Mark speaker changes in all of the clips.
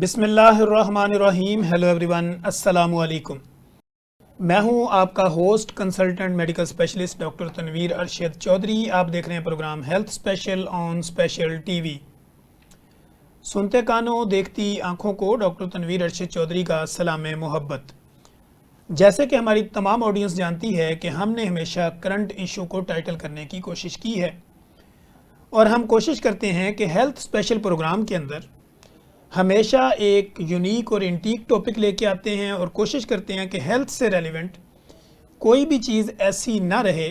Speaker 1: بسم اللہ الرحمن الرحیم. ہیلو ایوری ون، السلام علیکم. میں ہوں آپ کا host consultant medical specialist doctor Tanveer Arshad Chaudhry. آپ دیکھ رہے ہیں programme health special on special T V. سنتے کانوں دیکھتی آنکھوں کو ڈاکٹر تنویر ارشد چودھری کا سلام محبت. جیسے کہ ہماری تمام آڈینس جانتی ہے کہ ہم نے ہمیشہ کرنٹ ایشو کو ٹائٹل کرنے کی کوشش کی ہے، اور ہم کوشش کرتے ہیں کہ ہیلتھ اسپیشل پروگرام کے اندر ہمیشہ ایک یونیک اور انٹیک ٹاپک لے کے آتے ہیں، اور کوشش کرتے ہیں کہ ہیلتھ سے ریلیونٹ کوئی بھی چیز ایسی نہ رہے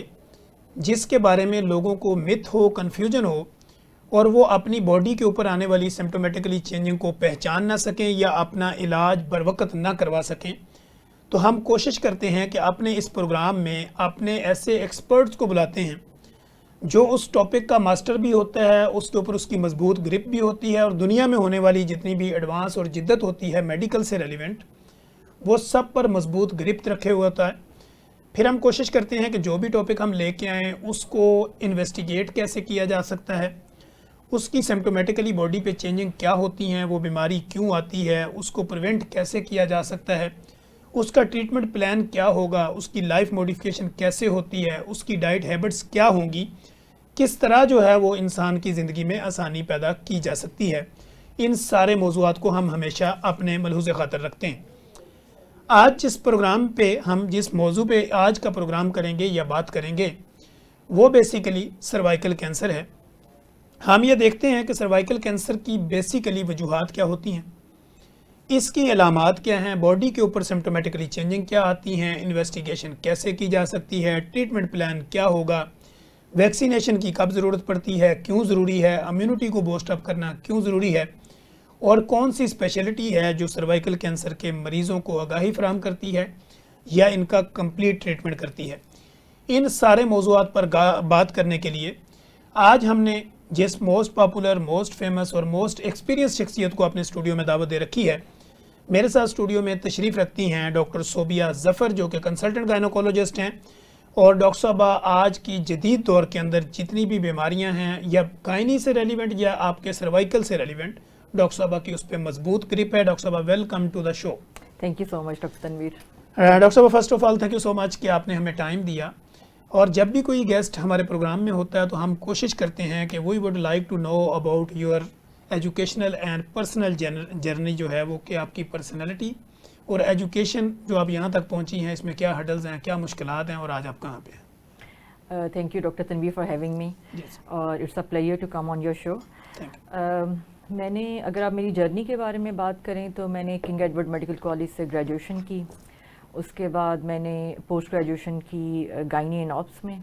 Speaker 1: جس کے بارے میں لوگوں کو مت ہو، کنفیوژن ہو، اور وہ اپنی باڈی کے اوپر آنے والی سمپٹومیٹکلی چینجنگ کو پہچان نہ سکیں یا اپنا علاج بر وقت نہ کروا سکیں. تو ہم کوشش کرتے ہیں کہ اپنے اس پروگرام میں اپنے ایسے ایکسپرٹس کو بلاتے ہیں جو اس ٹاپک کا ماسٹر بھی ہوتا ہے، اس کے اوپر اس کی مضبوط گرپ بھی ہوتی ہے، اور دنیا میں ہونے والی جتنی بھی ایڈوانس اور جدت ہوتی ہے میڈیکل سے ریلیونٹ، وہ سب پر مضبوط گرپ رکھے ہوئے ہوتا ہے. پھر ہم کوشش کرتے ہیں کہ جو بھی ٹاپک ہم لے کے آئیں اس کو انویسٹیگیٹ کیسے کیا جا سکتا ہے، اس کی سمپٹومیٹکلی باڈی پہ چینجنگ کیا ہوتی ہیں، وہ بیماری کیوں آتی ہے، اس کو پریونٹ کیسے کیا جا سکتا ہے، اس کا ٹریٹمنٹ پلان کیا ہوگا، اس کی لائف موڈیفیکیشن کیسے ہوتی ہے، اس کی ڈائٹ ہیبٹس کیا ہوں گی، کس طرح جو ہے وہ انسان کی زندگی میں آسانی پیدا کی جا سکتی ہے. ان سارے موضوعات کو ہم ہمیشہ اپنے ملحوظ خاطر رکھتے ہیں. آج جس پروگرام پہ ہم جس موضوع پہ آج کا پروگرام کریں گے یا بات کریں گے وہ بیسیکلی سروائیکل کینسر ہے. ہم یہ دیکھتے ہیں کہ سروائیکل کینسر کی بیسیکلی وجوہات کیا ہوتی ہیں، اس کی علامات کیا ہیں، باڈی کے اوپر سمپٹومیٹکلی چینجنگ کیا آتی ہیں، انویسٹیگیشن کیسے کی جا سکتی ہے، ٹریٹمنٹ پلان کیا ہوگا، ویکسینیشن کی کب ضرورت پڑتی ہے، کیوں ضروری ہے، امیونٹی کو بوسٹ اپ کرنا کیوں ضروری ہے، اور کون سی اسپیشلٹی ہے جو سروائیکل کینسر کے مریضوں کو آگاہی فراہم کرتی ہے یا ان کا کمپلیٹ ٹریٹمنٹ کرتی ہے. ان سارے موضوعات پر بات کرنے کے لیے آج ہم نے جس موسٹ پاپولر، موسٹ فیمس اور موسٹ ایکسپیرینس شخصیت کو اپنے اسٹوڈیو میں دعوت دے رکھی ہے. میرے ساتھ اسٹوڈیو میں تشریف رکھتی ہیں ڈاکٹر صوبیہ ظفر، جو کہ کنسلٹنٹ گائنوکولوجسٹ ہیں. اور ڈاکٹر صاحبہ آج کی جدید دور کے اندر جتنی بھی بیماریاں ہیں یا گائنی سے ریلیونٹ یا آپ کے سروائیکل سے ریلیونٹ، ڈاکٹر صاحبہ کی اس پہ مضبوط گرپ ہے. ڈاکٹر صاحبہ welcome to the show.
Speaker 2: Thank you so much doctor Tanveer.
Speaker 1: Doctor صاحبہ first of all thank you so much کہ آپ نے ہمیں ٹائم دیا. اور جب بھی کوئی گیسٹ ہمارے پروگرام میں ہوتا ہے تو ہم کوشش کرتے ہیں کہ we would like to know about your educational and personal journey, جو ہے وہ کہ آپ کی پرسنالٹی اور ایجوکیشن جو آپ یہاں تک پہنچی ہیں اس میں کیا ہڈلز ہیں، کیا مشکلات ہیں، اور آج آپ کہاں پہ ہیں.
Speaker 2: Thank you doctor Tanveer for having me, اور it's a pleasure to come on your show. میں نے، اگر آپ میری جرنی کے بارے میں بات کریں تو میں نے کنگ ایڈورڈ میڈیکل کالج سے گریجویشن کی. اس کے بعد میں نے پوسٹ گریجویشن کی گائنی اینڈ آپس میں،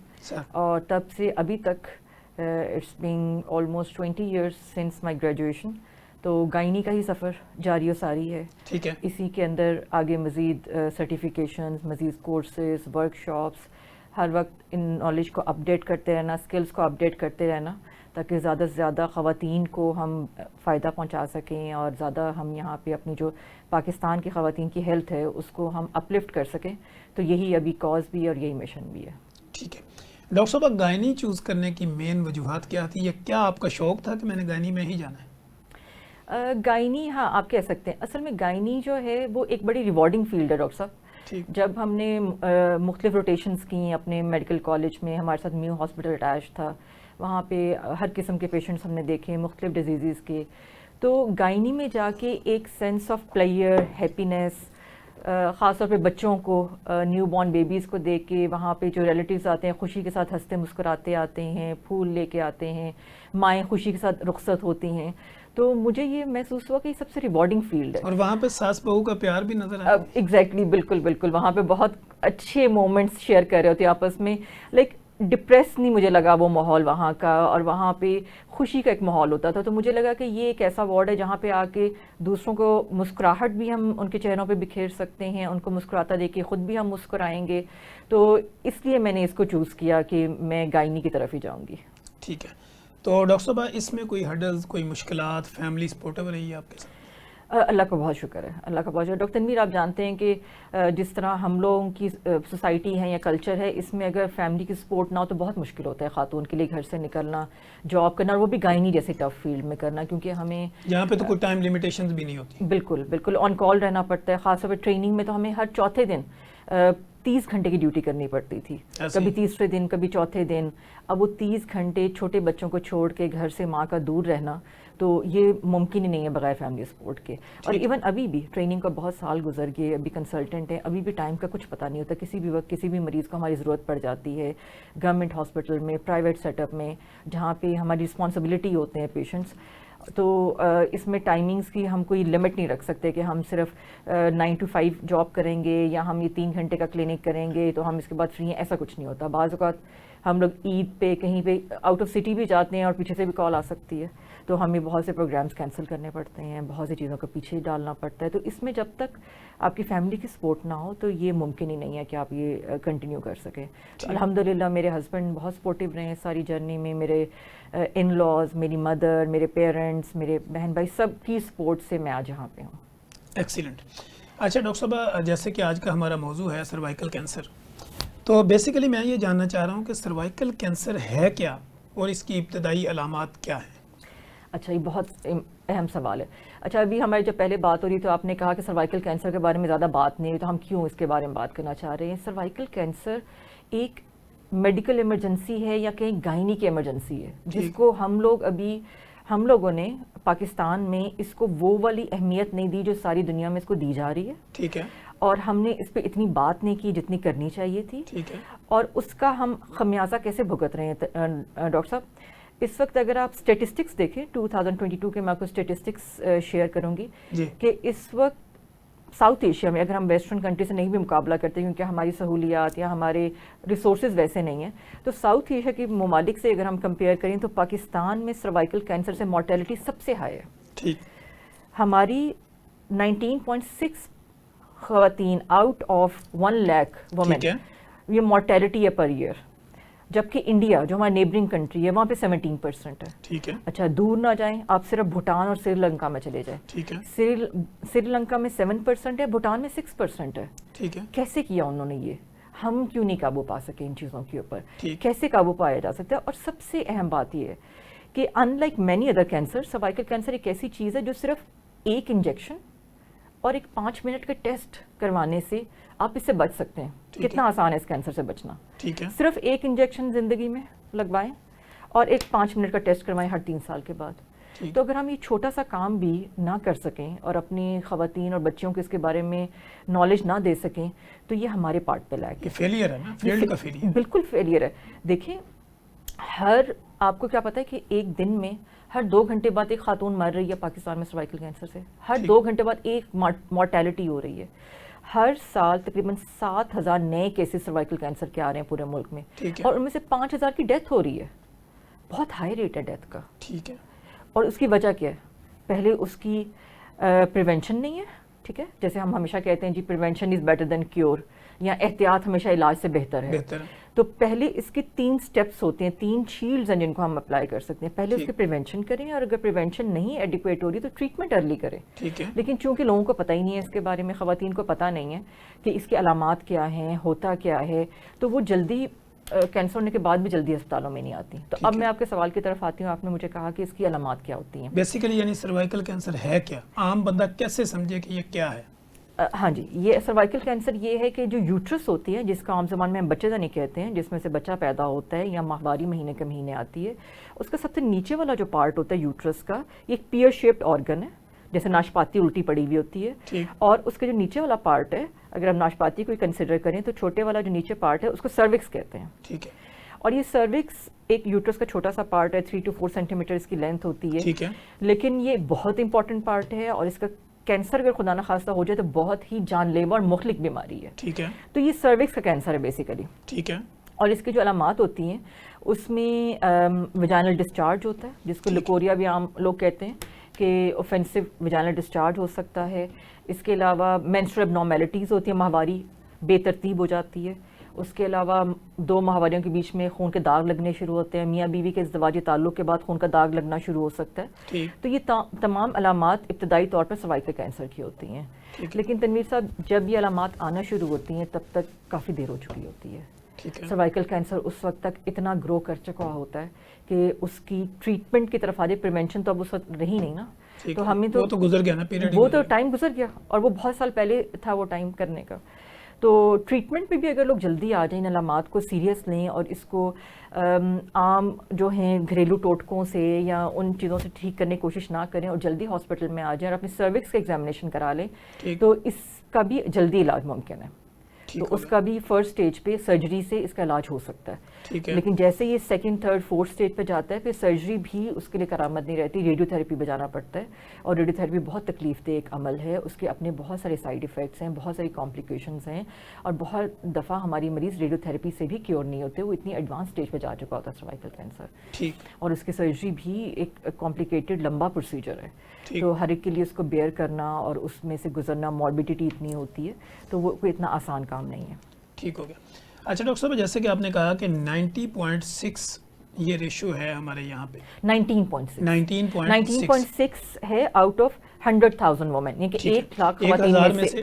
Speaker 2: اور تب سے ابھی تک it's been almost 20 years since my graduation. تو گائنی کا ہی سفر جاری و ساری ہے.
Speaker 1: ٹھیک ہے.
Speaker 2: اسی کے اندر آگے مزید سرٹیفیکیشنز، مزید کورسز، ورک شاپس، ہر وقت ان نالج کو اپڈیٹ کرتے رہنا، اسکلس کو اپڈیٹ کرتے رہنا، تاکہ زیادہ سے زیادہ خواتین کو ہم فائدہ پہنچا سکیں، اور زیادہ ہم یہاں پہ اپنی جو پاکستان کی خواتین کی ہیلتھ ہے اس کو ہم اپلفٹ کر سکیں. تو یہی ابھی کاز بھی اور یہی مشن بھی ہے.
Speaker 1: ٹھیک ہے. ڈاکٹر صاحب، گائنی چوز کرنے کی مین وجوہات کیا تھی، یا کیا آپ کا شوق تھا کہ میں نے گائنی میں ہی جانا ہے؟
Speaker 2: گائنی، ہاں آپ کہہ سکتے ہیں. اصل میں گائنی جو ہے وہ ایک بڑی ریوارڈنگ فیلڈ ہے ڈاکٹر صاحب. جب ہم نے مختلف روٹیشنز کی اپنے میڈیکل کالج میں، ہمارے ساتھ میو ہاسپٹل اٹیچ تھا، وہاں پہ ہر قسم کے پیشنٹس ہم نے دیکھے، مختلف ڈیزیزز کے. تو گائنی میں جا کے ایک سینس آف پلیئر، ہیپینس، خاص طور پہ بچوں کو، نیو بورن بیبیز کو دیکھ کے وہاں پہ جو ریلیٹیوز آتے ہیں خوشی کے ساتھ ہنستے مسکراتے آتے ہیں، پھول لے کے آتے ہیں، مائیں خوشی کے ساتھ رخصت ہوتی ہیں. تو مجھے یہ محسوس ہوا کہ یہ سب سے ریوارڈنگ فیلڈ ہے.
Speaker 1: اور وہاں پہ ساس بہو کا پیار بھی نظر آیا.
Speaker 2: ایگزیکٹلی، بالکل بالکل. وہاں پہ بہت اچھے مومنٹس شیئر کر رہے ہوتے آپس میں. لائک ڈپریس نہیں مجھے لگا وہ ماحول وہاں کا، اور وہاں پہ خوشی کا ایک ماحول ہوتا تھا. تو مجھے لگا کہ یہ ایک ایسا وارڈ ہے جہاں پہ آ کے دوسروں کو مسکراہٹ بھی ہم ان کے چہروں پہ بکھیر سکتے ہیں، ان کو مسکراتا دیکھ کے خود بھی ہم مسکرائیں گے. تو اس لیے میں نے اس کو چوز کیا کہ میں گائنی کی طرف ہی جاؤں گی.
Speaker 1: ٹھیک ہے. تو ڈاکٹر صاحبہ، اس میں کوئی ہڈلز، کوئی مشکلات، فیملی سپورٹیو رہی ہے آپ کے ساتھ؟
Speaker 2: اللہ کا بہت شکر ہے، اللہ کا بہت شکر. ڈاکٹر تنویر، آپ جانتے ہیں کہ جس طرح ہم لوگوں کی سوسائٹی ہے یا کلچر ہے، اس میں اگر فیملی کی سپورٹ نہ ہو تو بہت مشکل ہوتا ہے خاتون کے لیے گھر سے نکلنا، جاب کرنا، اور وہ بھی گائنی جیسے ٹف فیلڈ میں کرنا، کیونکہ ہمیں
Speaker 1: یہاں پہ تو کوئی ٹائم لمیٹیشنز بھی نہیں ہوتی.
Speaker 2: بالکل بالکل آن کال رہنا پڑتا ہے. خاص طور پہ ٹریننگ میں تو ہمیں ہر چوتھے دن 30 گھنٹے کی ڈیوٹی کرنی پڑتی تھی، کبھی تیسرے دن، کبھی چوتھے دن. اب وہ 30 گھنٹے چھوٹے بچوں کو چھوڑ کے گھر سے ماں کا دور رہنا تو یہ ممکن ہی نہیں ہے بغیر فیملی سپورٹ کے. اور ایون ابھی بھی ٹریننگ کا بہت سال گزر گئے، ابھی کنسلٹنٹ ہیں، ابھی بھی ٹائم کا کچھ پتہ نہیں ہوتا. کسی بھی وقت کسی بھی مریض کو ہماری ضرورت پڑ جاتی ہے، گورنمنٹ ہاسپٹل میں، پرائیویٹ سیٹ اپ میں، جہاں پہ ہماری رسپانسبلٹی ہوتے ہیں پیشنٹس. تو اس میں ٹائمنگز کی ہم کوئی لمٹ نہیں رکھ سکتے کہ ہم صرف 9 to 5 جاب کریں گے یا ہم یہ 3 گھنٹے کا کلینک کریں گے تو ہم اس کے بعد فری ہیں، ایسا کچھ نہیں ہوتا. بعض اوقات ہم لوگ عید پہ کہیں پہ آؤٹ آف سٹی بھی جاتے ہیں اور پیچھے سے بھی کال آ سکتی ہے، تو ہمیں بہت سے پروگرامز کینسل کرنے پڑتے ہیں، بہت سی چیزوں کو پیچھے ڈالنا پڑتا ہے. تو اس میں جب تک آپ کی فیملی کی سپورٹ نہ ہو تو یہ ممکن ہی نہیں ہے کہ آپ یہ کنٹینیو کر سکیں. الحمدللہ میرے ہسبینڈ بہت سپورٹیو رہے ہیں ساری جرنی میں. میرے ان لاز، میری مدر، میرے پیرنٹس، میرے بہن بھائی، سب کی سپورٹ سے میں آج یہاں پہ ہوں.
Speaker 1: ایکسیلنٹ. اچھا ڈاکٹر صاحبہ، جیسے کہ آج کا ہمارا موضوع ہے سروائیکل کینسر، تو بیسیکلی میں یہ جاننا چاہ رہا ہوں کہ سروائیکل کینسر ہے کیا اور اس کی ابتدائی علامات کیا ہیں؟
Speaker 2: اچھا، یہ بہت اہم سوال ہے. اچھا، ابھی ہماری جب پہلے بات ہو رہی تو آپ نے کہا کہ سروائیکل کینسر کے بارے میں زیادہ بات نہیں ہوئی، تو ہم کیوں اس کے بارے میں بات کرنا چاہ رہے ہیں؟ سروائیکل کینسر ایک میڈیکل ایمرجنسی ہے یا کہیں گائنی کی ایمرجنسی ہے، جس کو ہم لوگوں نے پاکستان میں اس کو وہ والی اہمیت نہیں دی جو ساری دنیا میں اس کو دی جا رہی ہے.
Speaker 1: ٹھیک ہے.
Speaker 2: اور ہم نے اس پہ اتنی بات نہیں کی جتنی کرنی چاہیے تھی.
Speaker 1: ٹھیک ہے.
Speaker 2: اور اس کا ہم خمیازہ کیسے بھگت رہے ہیں ڈاکٹر صاحب؟ اس وقت اگر آپ اسٹیٹسٹکس دیکھیں 2022 کے، میں آپ کو اسٹیٹسٹکس شیئر کروں گی کہ اس وقت ساؤتھ ایشیا میں، اگر ہم ویسٹرن کنٹری سے نہیں بھی مقابلہ کرتے کیونکہ ہماری سہولیات یا ہمارے ریسورسز ویسے نہیں ہیں، تو ساؤتھ ایشیا کے ممالک سے اگر ہم کمپیئر کریں تو پاکستان میں سروائیکل کینسر سے مورٹیلٹی سب سے ہائی ہے.
Speaker 1: ٹھیک.
Speaker 2: ہماری 19.6 خواتین آؤٹ آف 1 لاکھ وومن یہ مورٹیلٹی ہے پر ایئر، جبکہ انڈیا جو ہماری نیبرنگ کنٹری ہے وہاں پہ 17% ہے.
Speaker 1: ٹھیک ہے.
Speaker 2: اچھا، دور نہ جائیں آپ، صرف بھوٹان اور سری لنکا میں چلے جائیں.
Speaker 1: ٹھیک ہے.
Speaker 2: سری لنکا میں 7% ہے، بھوٹان میں 6% ہے.
Speaker 1: ٹھیک ہے.
Speaker 2: کیسے کیا انہوں نے یہ؟ ہم کیوں نہیں قابو پا سکے ان چیزوں کے اوپر؟ کیسے قابو پایا جا سکتا ہے؟ اور سب سے اہم بات یہ ہے کہ in like many other cancer, cervical cancer ایک ایسی چیز ہے جو صرف ایک انجیکشن اور ایک 5 منٹ کا ٹیسٹ کروانے سے آپ اس سے بچ سکتے ہیں. کتنا آسان ہے اس کینسر سے بچنا.
Speaker 1: ٹھیک ہے. صرف
Speaker 2: ایک انجیکشن زندگی میں لگوائیں اور ایک 5 منٹ کا ٹیسٹ کروائیں ہر 3 سال کے بعد. تو اگر ہم یہ چھوٹا سا کام بھی نہ کر سکیں اور اپنی خواتین اور بچیوں کو اس کے بارے میں نالج نہ دے سکیں تو یہ ہمارے پارٹ پہ لائق ہے.
Speaker 1: فیلئر ہے نا، فیلڈ کا فیلئر.
Speaker 2: بالکل فیلئر ہے. دیکھیں، آپ کو کیا پتا ہے کہ ایک دن میں ہر 2 گھنٹے بعد ایک خاتون مر رہی ہے پاکستان میں سروائیکل کینسر سے. ہر 2 گھنٹے بعد ایک مورٹیلٹی ہو رہی ہے. ہر سال تقریباً 7,000 نئے کیسز سروائیکل کینسر کے آ رہے ہیں پورے ملک میں، اور ان میں سے 5,000 کی ڈیتھ ہو رہی ہے. بہت ہائی ریٹ ہے ڈیتھ کا.
Speaker 1: ٹھیک ہے.
Speaker 2: اور اس کی وجہ کیا ہے؟ پہلے اس کی پریونشن نہیں ہے. ٹھیک ہے، جیسے ہم ہمیشہ کہتے ہیں جی prevention is better than cure, یا احتیاط ہمیشہ علاج سے بہتر ہے. تو پہلے اس کے 3 سٹیپس ہوتے ہیں، 3 شیلڈز ہیں جن کو ہم اپلائی کر سکتے ہیں. پہلے اس کی پریونشن کریں، اور اگر پریونشن نہیں ایڈیکویٹ ہو رہی تو ٹریٹمنٹ ارلی کریں. لیکن چونکہ لوگوں کو پتہ ہی نہیں ہے اس کے بارے میں، خواتین کو پتہ نہیں ہے کہ اس کے علامات کیا ہیں، ہوتا کیا ہے، تو وہ جلدی کینسر ہونے کے بعد بھی جلدی اسپتالوں میں نہیں آتی. تو اب میں آپ کے سوال کی طرف آتی ہوں. آپ نے مجھے کہا کہ اس کی علامات کیا ہوتی ہیں.
Speaker 1: بیسیکلی یعنی سروائیکل کینسر ہے کیا؟ عام بندہ کیسے سمجھے کہ یہ کیا ہے؟
Speaker 2: ہاں جی، یہ سروائیکل کینسر یہ ہے کہ جو یوٹرس ہوتی ہے، جس کا عام زبان میں ہم بچے دانی کہتے ہیں، جس میں سے بچہ پیدا ہوتا ہے یا ماہواری مہینے کے مہینے آتی ہے، اس کا سب سے نیچے والا جو پارٹ ہوتا ہے یوٹرس کا، یہ ایک پیئر شیپڈ آرگن ہے، جیسے ناشپاتی الٹی پڑی ہوئی ہوتی ہے. اور اس کا جو نیچے والا پارٹ ہے، اگر ہم ناشپاتی کو کنسیڈر کریں تو چھوٹے والا جو نیچے پارٹ ہے اس کو سروکس کہتے ہیں. ٹھیک ہے. اور یہ سروکس ایک یوٹرس کا چھوٹا سا پارٹ ہے، 3 to 4 سینٹی میٹر اس کی لینتھ ہوتی ہے. ٹھیک ہے. لیکن یہ بہت امپورٹنٹ پارٹ ہے، اور اس کا کینسر اگر خدا نخواستہ ہو جائے تو بہت ہی جان لیوا اور مہلک بیماری ہے. ٹھیک ہے. تو یہ سروکس کا کینسر ہے بیسیکلی. ٹھیک ہے. اور اس کی جو علامات ہوتی ہیں اس میں ویجائنل ڈسچارج ہوتا ہے، جس کو لیکوریا بھی عام لوگ کہتے ہیں، کہ اوفینسو ویجائنل ڈسچارج ہو سکتا ہے. اس کے علاوہ مینسٹرل ابنارمیلٹیز ہوتی ہیں، ماہواری بے ترتیب ہو جاتی ہے. اس کے علاوہ 2 ماہواریوں کے بیچ میں خون کے داغ لگنے شروع ہوتے ہیں, میاں بیوی کے ازدواجی تعلق کے بعد خون کا داغ لگنا شروع ہو سکتا ہے. تو یہ تمام علامات ابتدائی طور پر سروائکل کینسر کی ہوتی ہیں. لیکن تنویر صاحب, جب یہ علامات آنا شروع ہوتی ہیں تب تک کافی دیر ہو چکی ہوتی ہے. سروائکل کینسر اس وقت تک اتنا گرو کر چکا ہوتا ہے کہ اس کی ٹریٹمنٹ کی طرف آجے, پریونشن تو اب اس وقت رہی نہیں نا, تو ہمیں تو
Speaker 1: گزر گیا نا, پیریڈ
Speaker 2: وہ تو ٹائم گزر گیا, اور وہ بہت سال پہلے تھا وہ ٹائم کرنے کا. تو ٹریٹمنٹ پہ بھی اگر لوگ جلدی آ جائیں, ان علامات کو سیریس لیں اور اس کو عام جو ہیں گھریلو ٹوٹکوں سے یا ان چیزوں سے ٹھیک کرنے کی کوشش نہ کریں اور جلدی ہاسپٹل میں آ جائیں اور اپنی سروکس کا ایگزامینیشن کرا لیں, تو اس کا بھی جلدی علاج ممکن ہے. تو اس کا بھی فرسٹ سٹیج پہ سرجری سے اس کا علاج ہو سکتا ہے. لیکن جیسے یہ سیکنڈ تھرڈ فورتھ سٹیج پہ جاتا ہے, پھر سرجری بھی اس کے لیے کارآمد نہیں رہتی, ریڈیو تھراپی پہ جانا پڑتا ہے. اور ریڈیو تھراپی بہت تکلیف دہ ایک عمل ہے, اس کے اپنے بہت سارے سائیڈ ایفیکٹس ہیں, بہت ساری کمپلیکیشنز ہیں, اور بہت دفعہ ہماری مریض ریڈیو تھراپی سے بھی کیور نہیں ہوتے, وہ اتنی ایڈوانس سٹیج پہ جا چکا ہوتا ہے سروائکل کینسر. اور اس کی سرجری بھی ایک کمپلیکیٹڈ لمبا پروسیجر ہے. تو ہر ایک کے لیے اس کو بیئر کرنا اور اس میں سے گزرنا, ماربیڈیٹی اتنی ہوتی ہے, تو وہ کوئی اتنا آسان کام نہیں ہے.
Speaker 1: ٹھیک ہو گیا. اچھا ڈاکٹر صاحب, جیسے کہ آپ نے کہا کہ 90.6 یہ ریشو ہے ہمارے یہاں پہ,
Speaker 2: 19.6 ہے آؤٹ آف 100,000 وومن, یعنی کہ 1 لاکھ خواتین میں سے